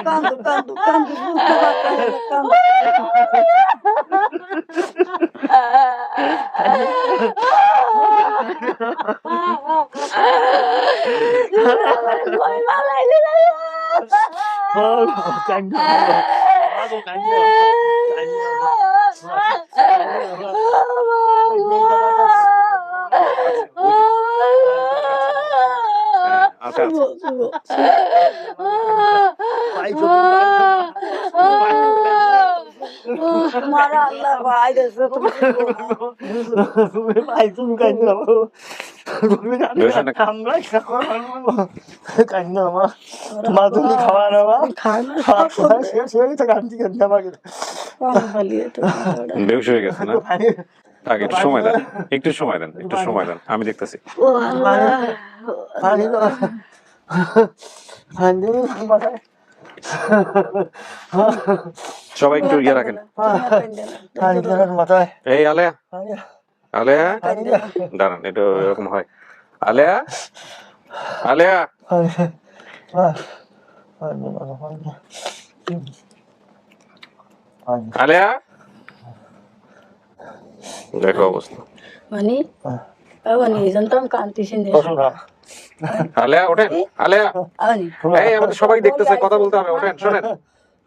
Speaker 9: কান্দু কান্দু কান্দু কান্দু।
Speaker 2: আচ্ছা
Speaker 9: মারা আল্লাহ ভাই দেশে তুমি
Speaker 1: ভাই তুমি কান্দো তুমি কান্দো আমার তোমার তুমি খাওয়া নেওয়া সেই তো কান্দি কান্দি আমাকে
Speaker 2: বেহুশ হয়ে গেছে না? আগে একটু সময় দেন, একটু সময় দেন, একটু সময় দেন, আমি দেখতেছি।
Speaker 9: ও আল্লাহ
Speaker 1: পানি দাও পানি মাথায়
Speaker 2: সবাই একটু ইয়ে রাখেন।
Speaker 1: পানি দাও মাথায়।
Speaker 2: এই আলেয়া, আলেয়া দাঁড়ান, এটা এরকম হয়। আলেয়া, আলেয়া, আলেয়া, দেখো অবস্থা।
Speaker 9: মানে মানে জানতাম কান্তিছেন
Speaker 2: আলেয়া ওঠেন, আলেয়া, এই আমাদের সবাই দেখতেছে, কথা বলতে হবে, ওঠেন, শোনেন।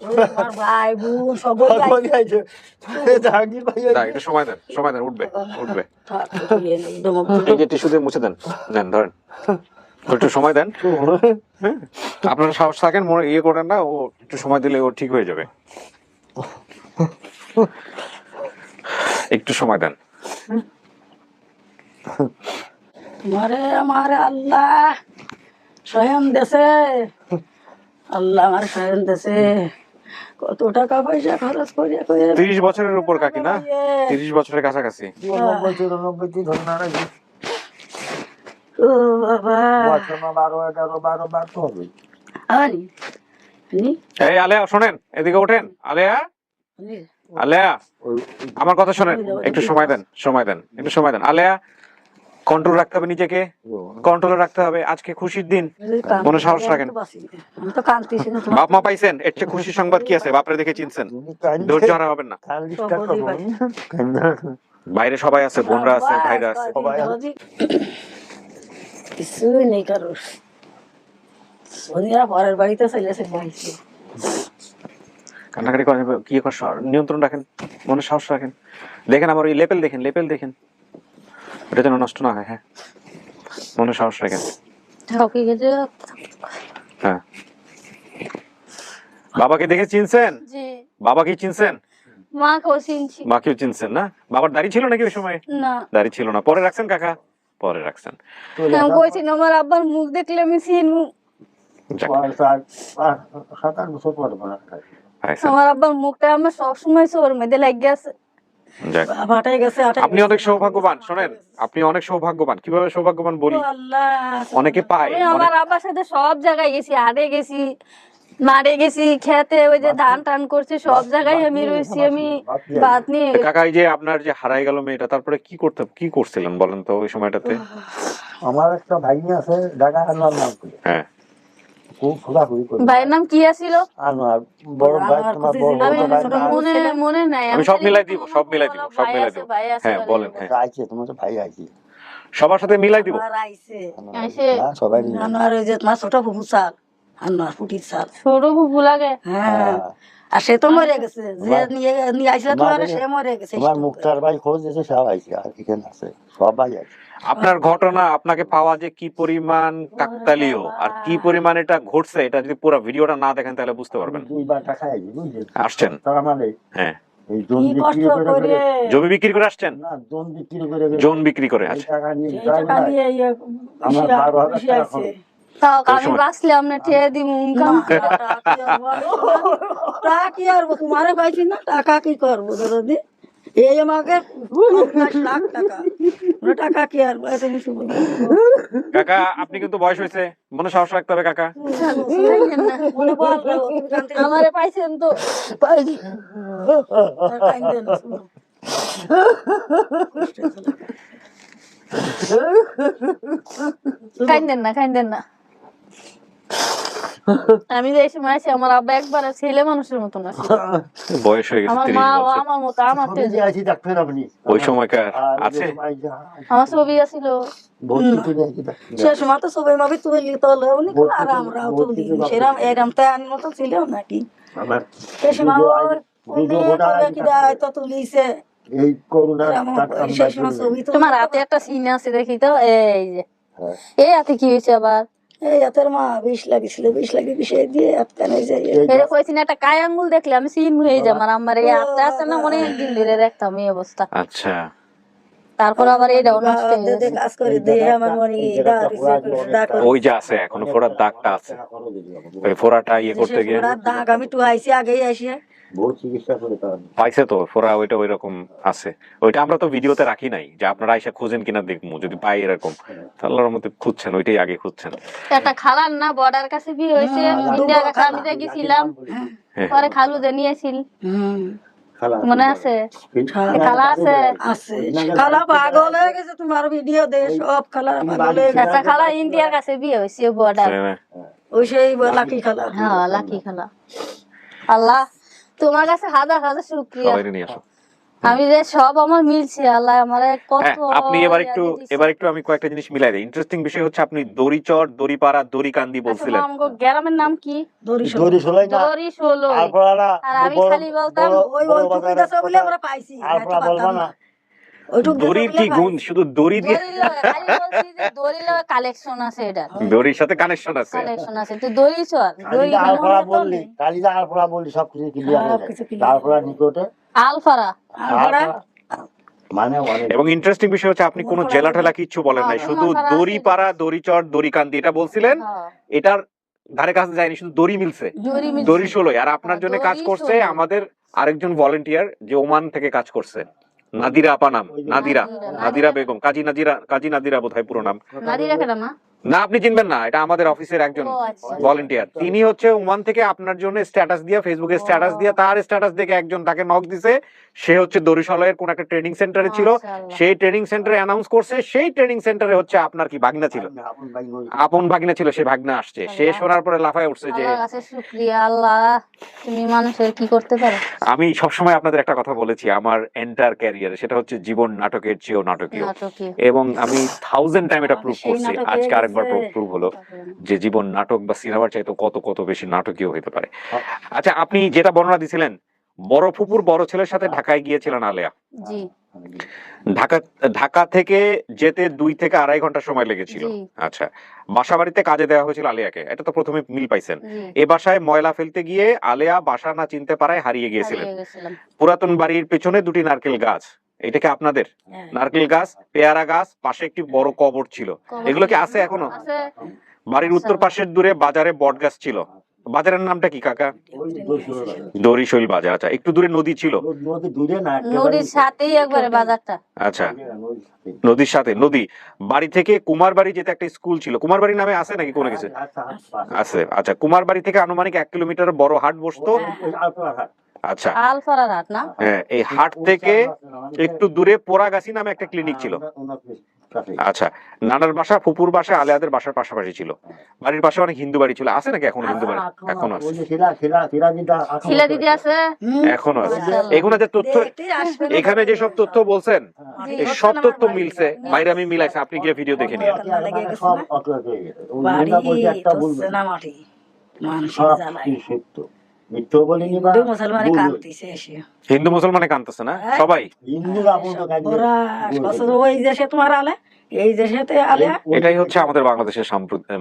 Speaker 9: আমার ভাই বোন সবাই
Speaker 2: না, একটু সময় দেন, সময় দেন, উঠবে, উঠবে। এই যে টিস্যু দিয়ে মুছে দেন, দেন, ধরেন, একটু সময় দেন। আপনারা সাহস থাকেন, মনে ইয়ে করেন না, ও একটু সময় দিলে ও ঠিক হয়ে যাবে, একটু সময় দেন।
Speaker 9: তোমারে আমার আল্লাহ স্বয়ং দেশে, আল্লাহ আমার স্বয়ং দেশে, কত টাকা পয়সা খরচ করে
Speaker 2: 30 বছরের উপর কাকি না, 30 বছরের কাছাকাছি।
Speaker 1: 94 ধরে না রাখি
Speaker 9: ও বাবা
Speaker 1: বছর না 12 11 12 বার তো হবে।
Speaker 9: আরে
Speaker 2: এই আলেয়া শোনেন, এদিকে ওঠেন। আলেয়া, আলেয়া আমার কথা শোনেন, একটু সময় দেন, সময় দেন, একটু সময় দেন। আলেয়া কন্ট্রোল রাখতে হবে নিজেকে, কন্ট্রোল রাখতে হবে। আজকে খুশির দিন, মনে সাহস রাখেন।
Speaker 9: আমি তো কাঁদতেছি না
Speaker 2: বাপ মা পাইছেন, এর চেয়ে খুশি সংবাদ কি আছে? বাপরে দেখে চিনছেন, ধৈর্য হারা হবেন না। বাইরে সবাই আছে, বোনরা আছে, ভাইরা আছে।
Speaker 9: কিছুই নেই কারোর, সোনিয়া পরের বাড়িতে চলে এসে যাইছে।
Speaker 2: কান্নাকাটি করেন, কি নিয়ন্ত্রণ রাখেন, মনে সাহস রাখেন। দেখেন আমার ওই লেপেল দেখেন, লেপেল দেখেন, ওটা যেন নষ্ট না হয়। হ্যাঁ, মনে সাহস রাখেন। হ্যাঁ, বাবাকে দেখে চিনছেন?
Speaker 3: জি।
Speaker 2: বাবাকে চিনছেন?
Speaker 3: মাকেও চিনছি।
Speaker 2: মাকেও চিনছেন না? বাবার দাড়ি ছিল নাকি ওই সময়?
Speaker 3: না,
Speaker 2: দাড়ি ছিল না, পরে রাখছেন কাকা? পরে রাখছেন।
Speaker 3: আমি কইছি না, আমার আব্বার মুখ দেখলে আমি চিনবো।
Speaker 2: যাক,
Speaker 1: 7-8 বছর পর
Speaker 2: পাইছেন।
Speaker 3: আমার আব্বার মুখটা আমার সবসময় চোর মেয়েদের লাগে আছে।
Speaker 2: যাক,
Speaker 9: বাবাটাই গেছে,
Speaker 2: আপনি অনেক সৌভাগ্যবান। শোনেন, আপনি অনেক সৌভাগ্যবান। কিভাবে সৌভাগ্যবান বলি,
Speaker 9: আল্লাহ
Speaker 2: অনেকে পায়।
Speaker 3: আমি আমার আব্বার সাথে সব জায়গায় গেছি, হাটে গেছি, মারে গেছি, খেতে ওই যে ধান টান করছে, সব জায়গায় আমি রয়েছি। আমি বাদ নিয়ে
Speaker 2: কাকা, এই যে আপনার যে হারাই গেল মেয়েটা, তারপরে কি করছিলেন বলেন তো ওই সময়টাতে?
Speaker 1: আমার একটা ভাই আছে ঢাকা আনোয়ার নাম করে,
Speaker 2: হ্যাঁ,
Speaker 1: খুব খোঁজাখুঁজি করে।
Speaker 3: ভাইয়ের নাম কি আছিল?
Speaker 1: আনোয়ার, বড় ভাই, তোমার বড়
Speaker 3: আমি
Speaker 1: ভাই
Speaker 3: মনে নাই।
Speaker 2: আমি সব মিলাই দিব, সব মিলাই দিব, সব মিলাই দিব।
Speaker 3: ভাই আছে,
Speaker 2: হ্যাঁ বলেন। হ্যাঁ,
Speaker 1: আইছে, তোমার তো ভাই আইছে,
Speaker 2: সবার সাথে মিলাই দিব।
Speaker 3: আইছে।
Speaker 1: না সবাই
Speaker 9: আনোয়ার ওই যে তোমার ছোট ফুফু চাল, আনোয়ার ফুটির চাল।
Speaker 3: ছোট ফুফু লাগে।
Speaker 9: হ্যাঁ, আর সে তো মরে গেছে, যে নিয়ে আইছিল তোমার, সে মরে গেছে।
Speaker 1: তোমার মুক্তার ভাই খোঁজ দিয়েছে, সব আইছে, আর এখানে আছে, সবাই আছে।
Speaker 2: আপনার ঘটনা, আপনাকে পাওয়া যে কি পরিমাণ কাকতালীয় আর কি পরিমাণ এটা ঘটছে, এটা যদি পুরো ভিডিওটা না দেখেন তাহলে বুঝতে পারবেন।
Speaker 1: 2বার টাকা আইছে, বুঝলেন?
Speaker 2: আসছেন?
Speaker 1: তার মানে
Speaker 2: হ্যাঁ,
Speaker 1: এই জমি
Speaker 9: কি কষ্ট
Speaker 1: বিক্রি করে,
Speaker 9: করে
Speaker 2: জমি বিক্রি করে আসছেন?
Speaker 1: না জোন বিক্রি করে,
Speaker 2: জোন বিক্রি করে।
Speaker 1: এই
Speaker 2: আচ্ছা,
Speaker 1: টাকা নিয়ে
Speaker 9: এই টাকা নিয়ে
Speaker 1: আমার 12,000 টাকা
Speaker 9: আইছে।
Speaker 3: তাও আমি বাঁচলে আপনার ঠেয়ে দিব ইনকাম।
Speaker 9: টাকা কি আর তোমারে পাইছি না, টাকা কি করবো দাদি? এই আমাকে 50 লাখ টাকা, টাকা কি আর
Speaker 2: কাকা আপনি কিন্তু বয়স হয়েছে, মনে সাহস রাখতে হবে কাকা।
Speaker 3: আমারে পাইছেন তো? কাইন্দেন না, কাইন্দেন না। আমি যে এই সময় আছি, আমার আব্বা একবারে ছেলে মানুষের মতন আছে।
Speaker 2: বয়স হয়ে গেছে
Speaker 3: আমার
Speaker 2: 30
Speaker 3: মা
Speaker 2: বছর।
Speaker 3: আমার মতো, আমার তেজ।
Speaker 1: আইছি ডাক্তার আপনি
Speaker 2: ওই সময়কার আছে?
Speaker 3: আমার ছবি আছিল।
Speaker 1: ভর্তি করে আইছি ডাক্তার।
Speaker 9: সে সময় তো সবাই মাবি তুলি তোলে উনি, আর আমরাও তুলি সেরাম এরাম তাই আমি মতো ছিল নাকি?
Speaker 1: আমার
Speaker 9: সে সময় তো তুলিছে
Speaker 1: এই করোনার টাকা
Speaker 9: সে সময় ছবি তো
Speaker 3: তোমার হাতে একটা সিন আছে দেখি তো, এই যে এই হাতে কি হয়েছে আবার?
Speaker 9: এই হাতের মা 20 লাগিয়েছিল, 20 লাগিয়ে বিষয় দিয়ে আটকানে যায়।
Speaker 3: এটা কইছি না, একটা কায় আঙ্গুল দেখলে আমি সিন হয়ে যাই। আমার এই হাতটা আছে না, অনেক দিন ধরে দেখতাম এই অবস্থা।
Speaker 2: আচ্ছা,
Speaker 3: তারপর আবার এইটাও নষ্ট হয়ে গেছে।
Speaker 9: কাজ করে দিয়ে আমার মনে
Speaker 2: ওই যে আছে এখনো ফোড়ার দাগটা আছে, ওই ফোড়াটা ইয়ে করতে গিয়ে
Speaker 9: দাগ আমি তো আইসি আগেই আসি
Speaker 1: বহু চিকিৎসা করে তার
Speaker 2: পাইছে তো ফোড়া, ওইটা ওই রকম আছে। ওইটা আমরা তো ভিডিওতে রাখি নাই, যে আপনারা আইসা খুঁজেন কিনা দেখবো, যদি পাই এরকম আল্লাহর মধ্যে খুঁজছেন, ওইটাই আগে খুঁজছেন।
Speaker 3: একটা খালার না বর্ডার কাছে বিয়ে হয়েছে, ইন্ডিয়ার কাছে আমি গেছিলাম, পরে খালু যে নিয়েছিল, মনে আছে? খালা আছে,
Speaker 9: খালা পাগল হয়ে গেছে তোমার ভিডিও দে, সব খালা পাগল হয়ে গেছে।
Speaker 3: একটা খালা ইন্ডিয়ার কাছে বিয়ে হয়েছে বর্ডার।
Speaker 9: ওই সেই লাকি খালা।
Speaker 3: হ্যাঁ, লাকি খালা। আল্লাহ তোমার কাছে হাজার হাজার শুকরিয়া,
Speaker 2: সবাই নিয়ে আসো।
Speaker 3: আমি যে সব আমার মিলছে, আল্লাহ আমার কত।
Speaker 2: আপনি এবার একটু আমি কয়েকটা জিনিস মিলাই দিই। ইন্টারেস্টিং বিষয় হচ্ছে আপনি দড়িচর, দড়িপাড়া, দড়িকান্দি বলছিলেন।
Speaker 3: গ্রামের নাম কি?
Speaker 1: দড়ি ষোলোই না,
Speaker 3: দড়ি ষোলো।
Speaker 1: আলপড়া,
Speaker 3: আর আমি খালি বলতাম
Speaker 9: ওই ওইটুকুই কাছে বলে আমরা পাইছি,
Speaker 1: আলপড়া বলবা না।
Speaker 2: দড়ির কি গুণ, শুধু দড়ি দিয়ে?
Speaker 3: দড়ি লগে কালেকশন আছে, এটা
Speaker 2: দড়ির সাথে কানেকশন আছে,
Speaker 3: কালেকশন আছে। তুই দড়ি চর, দড়ি
Speaker 1: আলপড়া বললি, কালিদা আলপড়া বললি, সবকিছু ক্লিয়ার হয়ে যায়। আলপড়া নিকটে
Speaker 3: আলফারা।
Speaker 1: মানে অনেক।
Speaker 2: এবং ইন্টারেস্টিং বিষয় হচ্ছে আপনি কোনো জেলা ঠেলা কিচ্ছু বলেন নাই, শুধু দড়িপাড়া, দড়িচর, দড়িকান্দি এটা বলছিলেন। এটার ধারে কাছে যায়নি, শুধু দড়ি মিলছে, দড়ি 16। আর আপনার জন্য কাজ করছে আমাদের আরেকজন ভলেন্টিয়ার যে ওমান থেকে কাজ করছে, নাদিরা আপা নাম, নাদিরা বেগম, কাজী নাদিরা বোধহয় পুরো নাম।
Speaker 3: নাদিরা কেন না?
Speaker 2: না, আপনি চিনবেন না, এটা আমাদের অফিসের একজন ভলেন্টিয়ার। তিনি হচ্ছে ওমান থেকে আপনার জন্য স্ট্যাটাস দিয়ে, ফেসবুকে স্ট্যাটাস দিয়ে, তার স্ট্যাটাস দেখে একজন তাকে নক দিছে। সে হচ্ছে দরিশালয়ের কোন একটা ট্রেনিং সেন্টারে ছিল, সেই ট্রেনিং সেন্টারে অ্যানাউন্স করছে, সেই ট্রেনিং সেন্টারে হচ্ছে আপনার কি ভাগনা ছিল, আপন ভাগনা ছিল, সে ভাগনা আসছে। সে শোনার পরে লাফায় উঠছে যে
Speaker 3: আল্লাহর কাছে শুকরিয়া, আল্লাহ তুমি মানুষের কি করতে পারো।
Speaker 2: আমি সবসময় আপনাদের একটা কথা বলেছি আমার এন্টার ক্যারিয়ারে, সেটা হচ্ছে জীবন নাটকের চেয়েও নাটকীয়, এবং আমি 1000 টাইম এটা প্রুভ করছি। আজকে আরেকবার প্রুভ হলো যে জীবন নাটক বা সিনেমার চাইতে কত কত বেশি নাটকীয় হতে পারে। আচ্ছা, আপনি যেটা বর্ণনা দিছিলেন বড় ফুপুর বড় ছেলের সাথে ঢাকায় গিয়েছিলেন আলেয়া,
Speaker 3: জি
Speaker 2: ঢাকা থেকে যেতে 2 থেকে 2.5 ঘন্টা সময় লেগেছিল। আচ্ছা, বাসা বাড়িতে কাজে দেওয়া হয়েছিল আলেয়াকে, এটা তো প্রথমে মিল পাইছেন। এ বাসায় ময়লা ফেলতে গিয়ে আলেয়া বাসা না চিনতে পারায় হারিয়ে গিয়েছিলেন। পুরাতন বাড়ির পেছনে 2টি নারকেল গাছ, এটা কি আপনাদের? নারকেল গাছ, পেয়ারা গাছ, পাশে একটি বড় কবর ছিল, এগুলো কি আছে এখনো? বাড়ির উত্তর পাশের দূরে বাজারে বট গাছ ছিল, বাজারের নামটা কি কাকা? দরিশৈল বাজার। আচ্ছা, একটু দূরে নদী ছিল,
Speaker 3: নদীর সাথেই একবারে বাজারটা।
Speaker 2: আচ্ছা, নদীর সাথে নদী। বাড়ি থেকে কুমারবাড়ি যেতে একটা স্কুল ছিল, কুমারবাড়ি নামে আছে নাকি কোনো কিছু? আছে। আচ্ছা, কুমারবাড়ি থেকে আনুমানিক 1 কিলোমিটার বড় হাট বসতো। আচ্ছা,
Speaker 3: আলফারার হাট না?
Speaker 2: হ্যাঁ, এই হাট থেকে একটু দূরে পোড়াগাছি নামে একটা ক্লিনিক ছিল। আচ্ছা, নানার বাসা, ফুপুর বাসা, আলেয়াদের বাসার পাশাপাশি ছিল। বাড়ির পাশে অনেক হিন্দু বাড়ি ছিল, আছে নাকি এখন হিন্দু বাড়ি? এখনো আছে,
Speaker 3: শিলা দিদি আছে,
Speaker 2: এখনো আছে। এগুলো যে তথ্য, এখানে যে সব তথ্য বলছেন এই সব তথ্য মিলছে, বাইরে আমি মিলাইছি, আপনি গিয়ে ভিডিও দেখে নিন। হিন্দু মুসলমানে কানতেছে না সবাই, এটাই হচ্ছে আমাদের বাংলাদেশের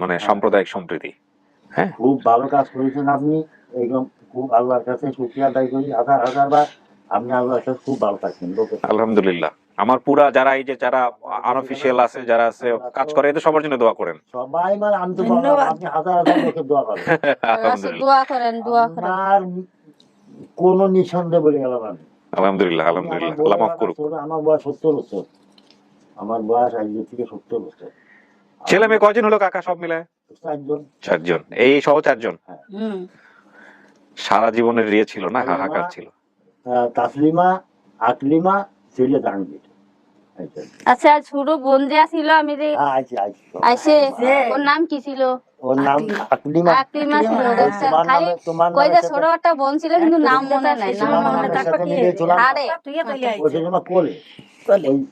Speaker 2: মানে সাম্প্রদায়িক সম্প্রীতি। হ্যাঁ,
Speaker 1: খুব ভালো কাজ করেছেন আপনি, একদম খুব আল্লাহর কাছে শুকরিয়া আদায় করি হাজার বার। আপনি আল্লাহর কাছে খুব ভালো থাকবেন।
Speaker 2: আলহামদুলিল্লাহ। আমার পুরা যারা এই যে যারা আনঅফিশিয়াল আছে, যারা আছে কাজ করে, এদের সবার জন্য দোয়া করেন
Speaker 1: সবাই। মানে আমি তো আপনি হাজার লোকের দোয়া করেন।
Speaker 3: দোয়া করেন, দোয়া করেন।
Speaker 1: আর কোন নিঃসন্দেহ বলে গেলাম আমি।
Speaker 2: আলহামদুলিল্লাহ, আলহামদুলিল্লাহ, আল্লাহ মাফ করুক।
Speaker 1: আমার বয়স 70 বছর, আমার বয়স আজ থেকে 70 বছর।
Speaker 2: ছেলে মেয়ে কয়জন হলো কাকা সব মিলে? 4 জন। এই সহ 4 জন। সারা জীবনের ইয়ে ছিল না, হাহাকার ছিল।
Speaker 1: তাসলিমা, আকলিমা, ছেলে জাহাঙ্গীর।
Speaker 3: আচ্ছা, ছোট বোন যে ছিল, আমি যে আইসে, ওর নাম কি ছিল?
Speaker 1: ওর নাম আকলিমা।
Speaker 3: আকলিমা ছিল। খালি কই যে ছোট একটা বোন ছিল, কিন্তু নাম মনে নাই। নাম মনে থাকতো কি? আরে
Speaker 1: কোলে,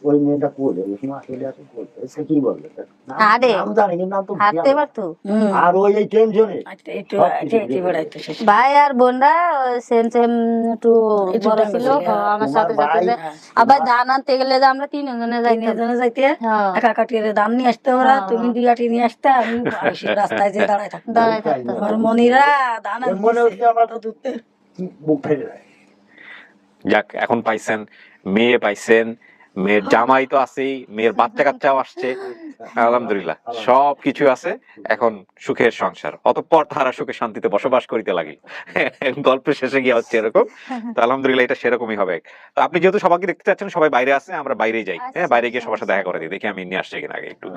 Speaker 1: ওই মেয়েটা কোলে, ওই সময় আসলে আছে কোলে। সে কি বলবে?
Speaker 3: আরে
Speaker 1: নাম জানি কিন্তু নাম তো
Speaker 3: হাঁটতে পারতো।
Speaker 1: আর ওই টেনশনে
Speaker 3: ভাই আর বোনরা সেম সেম একটু বড় ছিল আমার সাথে সাথে। আবার ধান আনতে গেলে যে আমরা 3 জনে যাইতে
Speaker 9: একা কাটিয়ে ধান নিয়ে আসতে, ওরা তুমি 2 আটি নিয়ে আসতে, আমি রাস্তায় যে দাঁড়ায় থাকতাম। আমার মনিরা ধান
Speaker 1: মনে হচ্ছে আমার তো বুক ফেলে যায়।
Speaker 2: যাক, এখন পাইছেন মেয়ে, পাইছেন মেয়ের জামাই তো আছেই, মেয়ের বাচ্চা কাচ্চাও আসছে, আলহামদুলিল্লাহ সবকিছু আছে। এখন সুখের সংসার, অতঃপর তারা সুখে শান্তিতে বসবাস করিতে লাগিল। গল্পের শেষে গিয়ে হচ্ছে এরকম। তো আলহামদুলিল্লাহ এটা সেরকমই হবে। তো আপনি যেহেতু সবাইকে দেখতে চাচ্ছেন, সবাই বাইরে আছে, আমরা বাইরেই যাই। হ্যাঁ, বাইরে গিয়ে সবার সাথে দেখা করে দিই, দেখি আমি নিয়ে আসছি কিনা আগে একটু।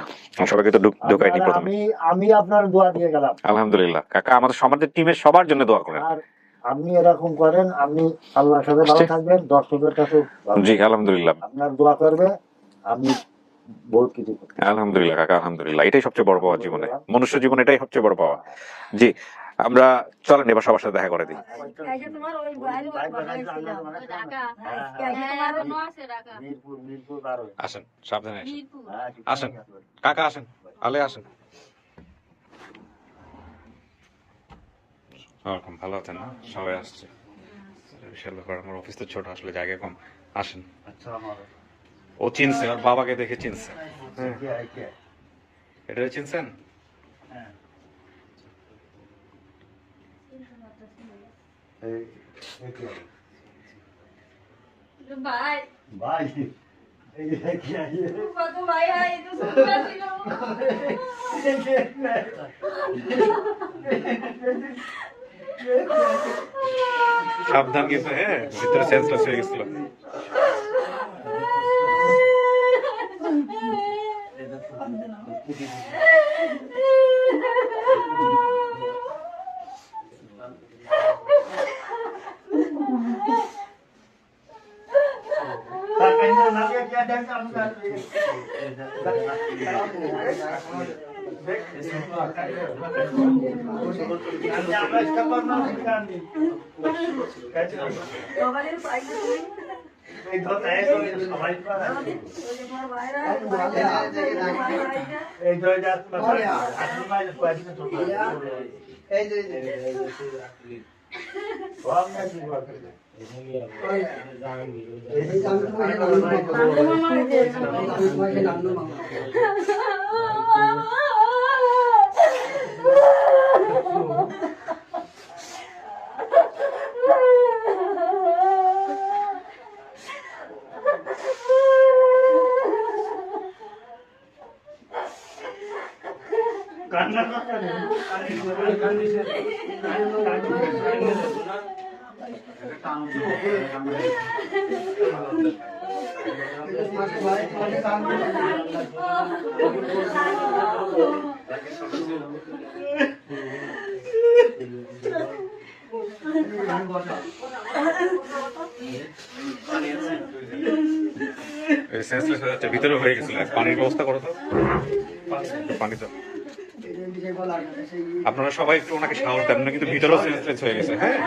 Speaker 2: সবাইকে তো ঢুকাইনি প্রথমে।
Speaker 1: আমি আপনার দোয়া দিয়ে গেলাম।
Speaker 2: আলহামদুলিল্লাহ কাকা, আমাদের সমাজের টিমের সবার জন্য দোয়া করেন।
Speaker 1: আপনি এরকম করেন, আপনি আল্লাহর সাথে ভালো থাকবেন, দর্শকের কাছে।
Speaker 2: জি আলহামদুলিল্লাহ,
Speaker 1: আপনার দোয়া করবে, আমি বহুত কিছু।
Speaker 2: আলহামদুলিল্লাহ কাকা, আলহামদুলিল্লাহ, এটাই সবচেয়ে বড় পাওয়া জীবনে, মনুষ্য জীবনে এটাই সবচেয়ে বড় পাওয়া। জি, আমরা চলেন এবার সবার সাথে দেখা করে দিই। আসেন, সাবধানে আসেন কাকা, আসেন আলে, আসেন। ভালো আছেন না? সবাই আসছে, বিশাল ব্যাপার। আমার অফিস তো ছোট, আসলে জায়গা কম। আসেন। ও চিনছে, ওর বাবাকে দেখে চিনছে। এটা চিনছেন?
Speaker 1: ভাই
Speaker 2: সাবধান কিন্তু, হ্যাঁ, ভিতরে সেন্সলেস হয়ে গেছিল। সেন্সলেস হয়ে যাচ্ছে, ভিতরে হয়ে গেছিল। পানির ব্যবস্থা করো তো, পানি তো। আপনারা সবাই একটু ওনাকে সাহস দেন না, কিন্তু ভিতরেও সেন্সলেস হয়ে গেছে। হ্যাঁ,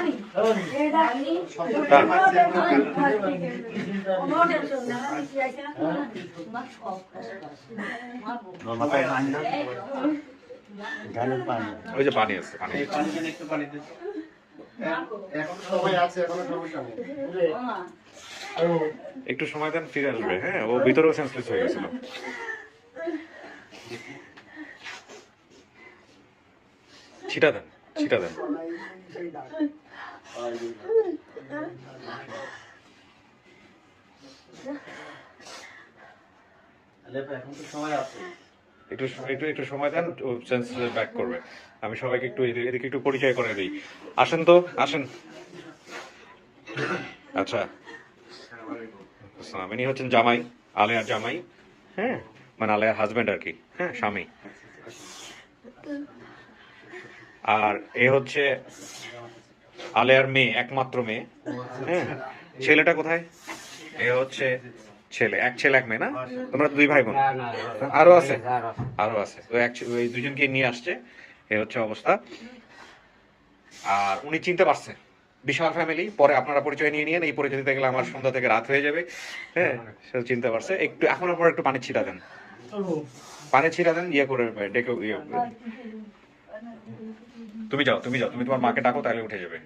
Speaker 2: ওই যে পানি আছে, পানি একটু সময় দেন, ফিরে আসবে। হ্যাঁ, ও ভিতরেও সেন্সলেস হয়ে গেছিল। ছিটা দেন, ছিটা দেন। একটু একটু একটু সময় দেন, ও সেন্স ব্যাক করবে। আমি সবাইকে একটু এদিকে একটু পরিচয় করে দিই। আসেন তো, আসেন। আচ্ছা, আসসালাম। ইনি হচ্ছেন জামাই, আলেয়ার জামাই। হ্যাঁ, মানে আলেয়ার হাজবেন্ড আর কি। হ্যাঁ, স্বামী। আর এ হচ্ছে আলেয়ার মেয়ে, একমাত্র মেয়ে। হ্যাঁ, ছেলেটা কোথায়? এ হচ্ছে ছেলে, এক ছেলে এক মেয়ে না? তোমরা দুই ভাই বোন? আরো আছে, আরো আছে। ওই দুজনকে নিয়ে আসছে। এ হচ্ছে অবস্থা। আর উনি চিনতে পারছে, বিশাল ফ্যামিলি। পরে আপনারা পরিচয় নিয়ে নিন, এই পরিচয় দিতে গেলে আমার সন্ধ্যা থেকে রাত হয়ে যাবে। হ্যাঁ, সে চিনতে পারছে। একটু এখন পর একটু পানি ছিটা দেন, পানি ছিটা দেন, ইয়ে করে ডেকে ইয়ে। তুমি যাও, তুমি যাও, তুমি তোমার মাকে ডাকো, তাহলে উঠে যাবে।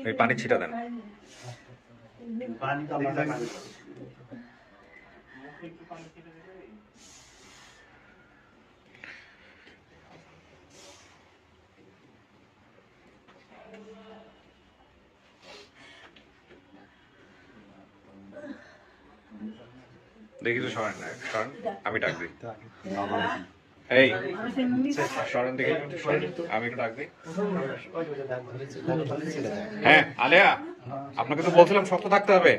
Speaker 2: এই পানি ছিটা দেন। দেখি তো, সরেন না, সরেন, আমি ডাক দিই। এই সরেন, দেখি আমি একটু ডাক দিই। হ্যাঁ, আলেয়া, আপনাকে তো বলছিলাম শক্ত থাকতে হবে।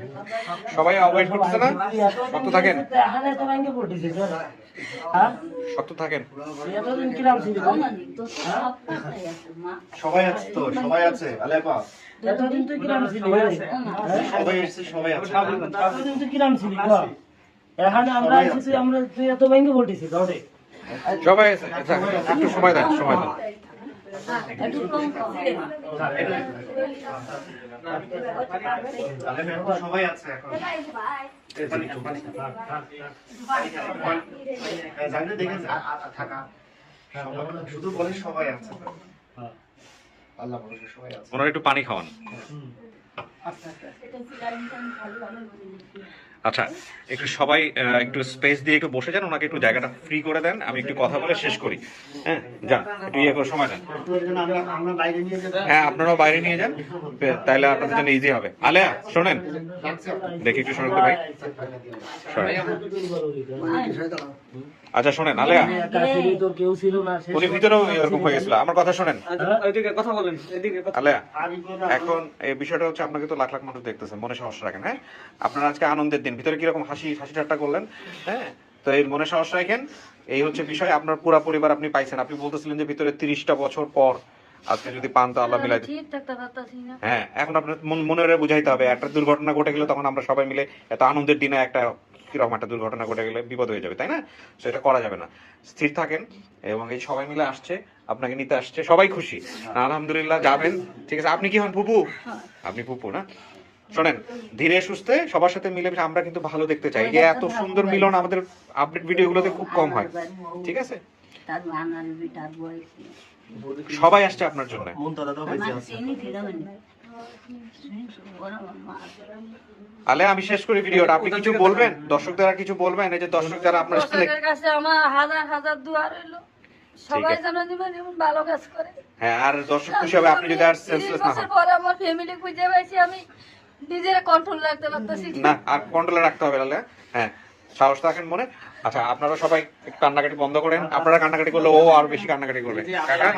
Speaker 2: সবাই অ্যাভয়েড করতেছে না, শক্ত থাকেন, শক্ত থাকেন।
Speaker 8: সবাই আছে তো, সবাই আছে। আলেপা সবাই এসেছে, সবাই আছে।
Speaker 6: এখানে আমরা এসেছি, আমরা তুই এত ভেঙে পড়েছি ঘরে।
Speaker 2: সবাই আছে, আচ্ছা, একটু সময় দেন, সময় দেন।
Speaker 8: সবাই আছে এখন। শুধু বলে সবাই আছে। আল্লাহ ভরসা সবাই আছে।
Speaker 2: ওনারা একটু পানি খাওয়ান। আচ্ছা, একটু সবাই একটু স্পেস দিয়ে একটু বসে যান, ওনাকে একটু জায়গাটা ফ্রি করে দেন, আমি একটু কথা বলে শেষ করি। হ্যাঁ, যান একটু ইয়ে করে সময় দেন।
Speaker 1: আমরা বাইরে নিয়ে যেতে
Speaker 2: হ্যাঁ, আপনারাও বাইরে নিয়ে যান, তাহলে আপনাদের জন্য ইজি হবে। আলেয়া শোনেন, দেখি একটু শোনেন তো ভাই, শোনেন। আচ্ছা শোনেন, আলেয়া
Speaker 6: তো কেউ ছিল না,
Speaker 2: উনি ভিতরেও এরকম হয়ে গেছিল, আমার কথা শোনেন।
Speaker 6: কথা বলেন, এদিকে
Speaker 2: আলেয়া, এখন এই বিষয়টা হচ্ছে, আপনাকে তো লাখ লাখ মানুষ দেখতেছেন, মনে সমস্যা রাখেন। হ্যাঁ, আপনারা আজকে আনন্দের দিন, ভিতরে কিরকম হাসি ঠাট্টা করলেন। হ্যাঁ, তো এই মনে সমস্যা রাখেন, এই হচ্ছে বিষয়। আপনার পুরো পরিবার আপনি পাইছেন, আপনি বলতেছিলেন যে ভিতরে 30টা বছর পর আজকে যদি পান তো আল্লাহ মিলাই।
Speaker 3: ঠিক থাকতে পারতাছি না।
Speaker 2: হ্যাঁ, এখন আপনার মনে বুঝাইতে হবে, একটা দুর্ঘটনা ঘটে গেলে তখন আমরা সবাই মিলে এত আনন্দের দিনে একটা কিরকম একটা দুর্ঘটনা ঘটে গেলে বিপদ হয়ে যাবে, তাই না? সেটা করা যাবে না। স্থির থাকেন, এবং এই সবাই মিলে আসছে, আপনাকে নিতে আসছে, সবাই খুশি আলহামদুলিল্লাহ। যাবেন, ঠিক আছে। আপনি কি হন, ফুপু? আপনি ফুপু না? শোনেন, ধীরে সুস্থে সবার সাথে মিলে আমরা কিন্তু ভালো দেখতে চাই। যে এত সুন্দর মিলন আমাদের আপডেট ভিডিওগুলোতে খুব কম হয়, ঠিক আছে? সবাই আসছে আপনার জন্য। আলে, আমি শেষ করি ভিডিওটা, আপনি কিছু বলবেন দর্শকদের? আর কিছু বলবেন? এই যে দর্শক যারা আপনার সাথে,
Speaker 3: দর্শকের কাছে আমার হাজার হাজার দোয়া রইলো, সবাই যেন জীবন এমন ভালো কাজ করে।
Speaker 2: হ্যাঁ, আর দর্শক খুশি হবে আপনি যদি আর সেন্সলেস না হন।
Speaker 3: পরে আমার ফ্যামিলি খুঁজে পাইছি, আমি নিজের কন্ট্রোল রাখতে পারতেছি
Speaker 2: না, আর কন্ট্রোলে রাখতে হবে আলে। হ্যাঁ, সাহস রাখেন মনে। আচ্ছা, আপনারা সবাই একটু কান্নাকাটি বন্ধ করেন। আপনারা কান্নাকাটি করলে ও আর বেশি কান্নাকাটি করবে। কাকা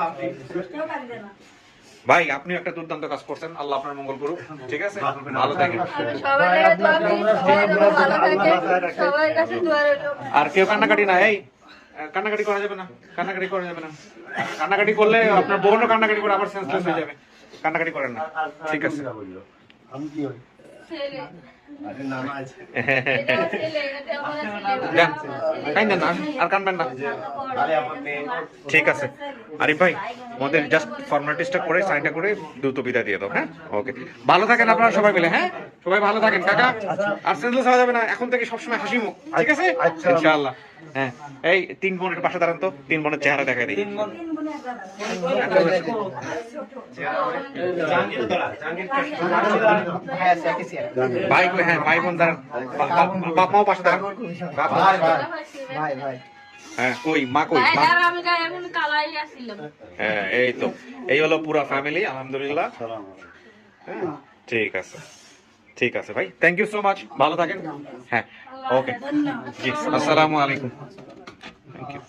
Speaker 2: ভাই, আপনিও একটা দুর্দান্ত কাজ করছেন, আল্লাহ আপনার মঙ্গল করুক, ঠিক আছে? ভালো থাকেন।
Speaker 3: আমি সবাই দোয়া করি, সবাই যেন ভালো থাকে, সবার কাছে দোয়া রইলো।
Speaker 2: আর কেউ কান্নাকাটি না, এই কান্নাকাটি করা যাবে না, কান্নাকাটি করা যাবে না। কান্নাকাটি করলে আপনার বোনও কান্নাকাটি করে আবার সেন্সলেস হয়ে যাবে। কান্নাকাটি করেন না, ঠিক আছে?
Speaker 1: আমি কি হই
Speaker 3: ছেলে,
Speaker 2: যান, কাইন্দেন না, আর কানবেন না, ঠিক আছে? আরিফ ভাই, আমাদের জাস্ট ফর্মালিটিসটা করে, সাইনটা করে দ্রুত বিদায় দিয়ে দাও। হ্যাঁ, ওকে, ভালো থাকেন আপনারা সবাই মিলে। হ্যাঁ, সবাই ভালো থাকেন কাকা, আর সেন্সলেস হওয়া যাবে না, এখন থেকে সবসময় হাসি মুখ, ঠিক আছে? ইনশাআল্লাহ। হ্যাঁ, এই 3 বোনের পাশে দাঁড়ান তো, 3 বোনের চেহারা দেখা দিই। ভাই, হ্যাঁ ভাই বোন দাঁড়ান, বাপ মাও পাশে দাঁড়ান। হ্যাঁ, কই মা, কই মা?
Speaker 3: আর আমি এখন কালাই আসছিলাম।
Speaker 2: হ্যাঁ, এই তো, এই হলো পুরো ফ্যামিলি, আলহামদুলিল্লাহ। হ্যাঁ, ঠিক আছে, ঠিক আছে ভাই, থ্যাংক ইউ সো মাচ, ভালো থাকেন। হ্যাঁ, ওকে, জি, আসসালামু আলাইকুম, থ্যাংক ইউ।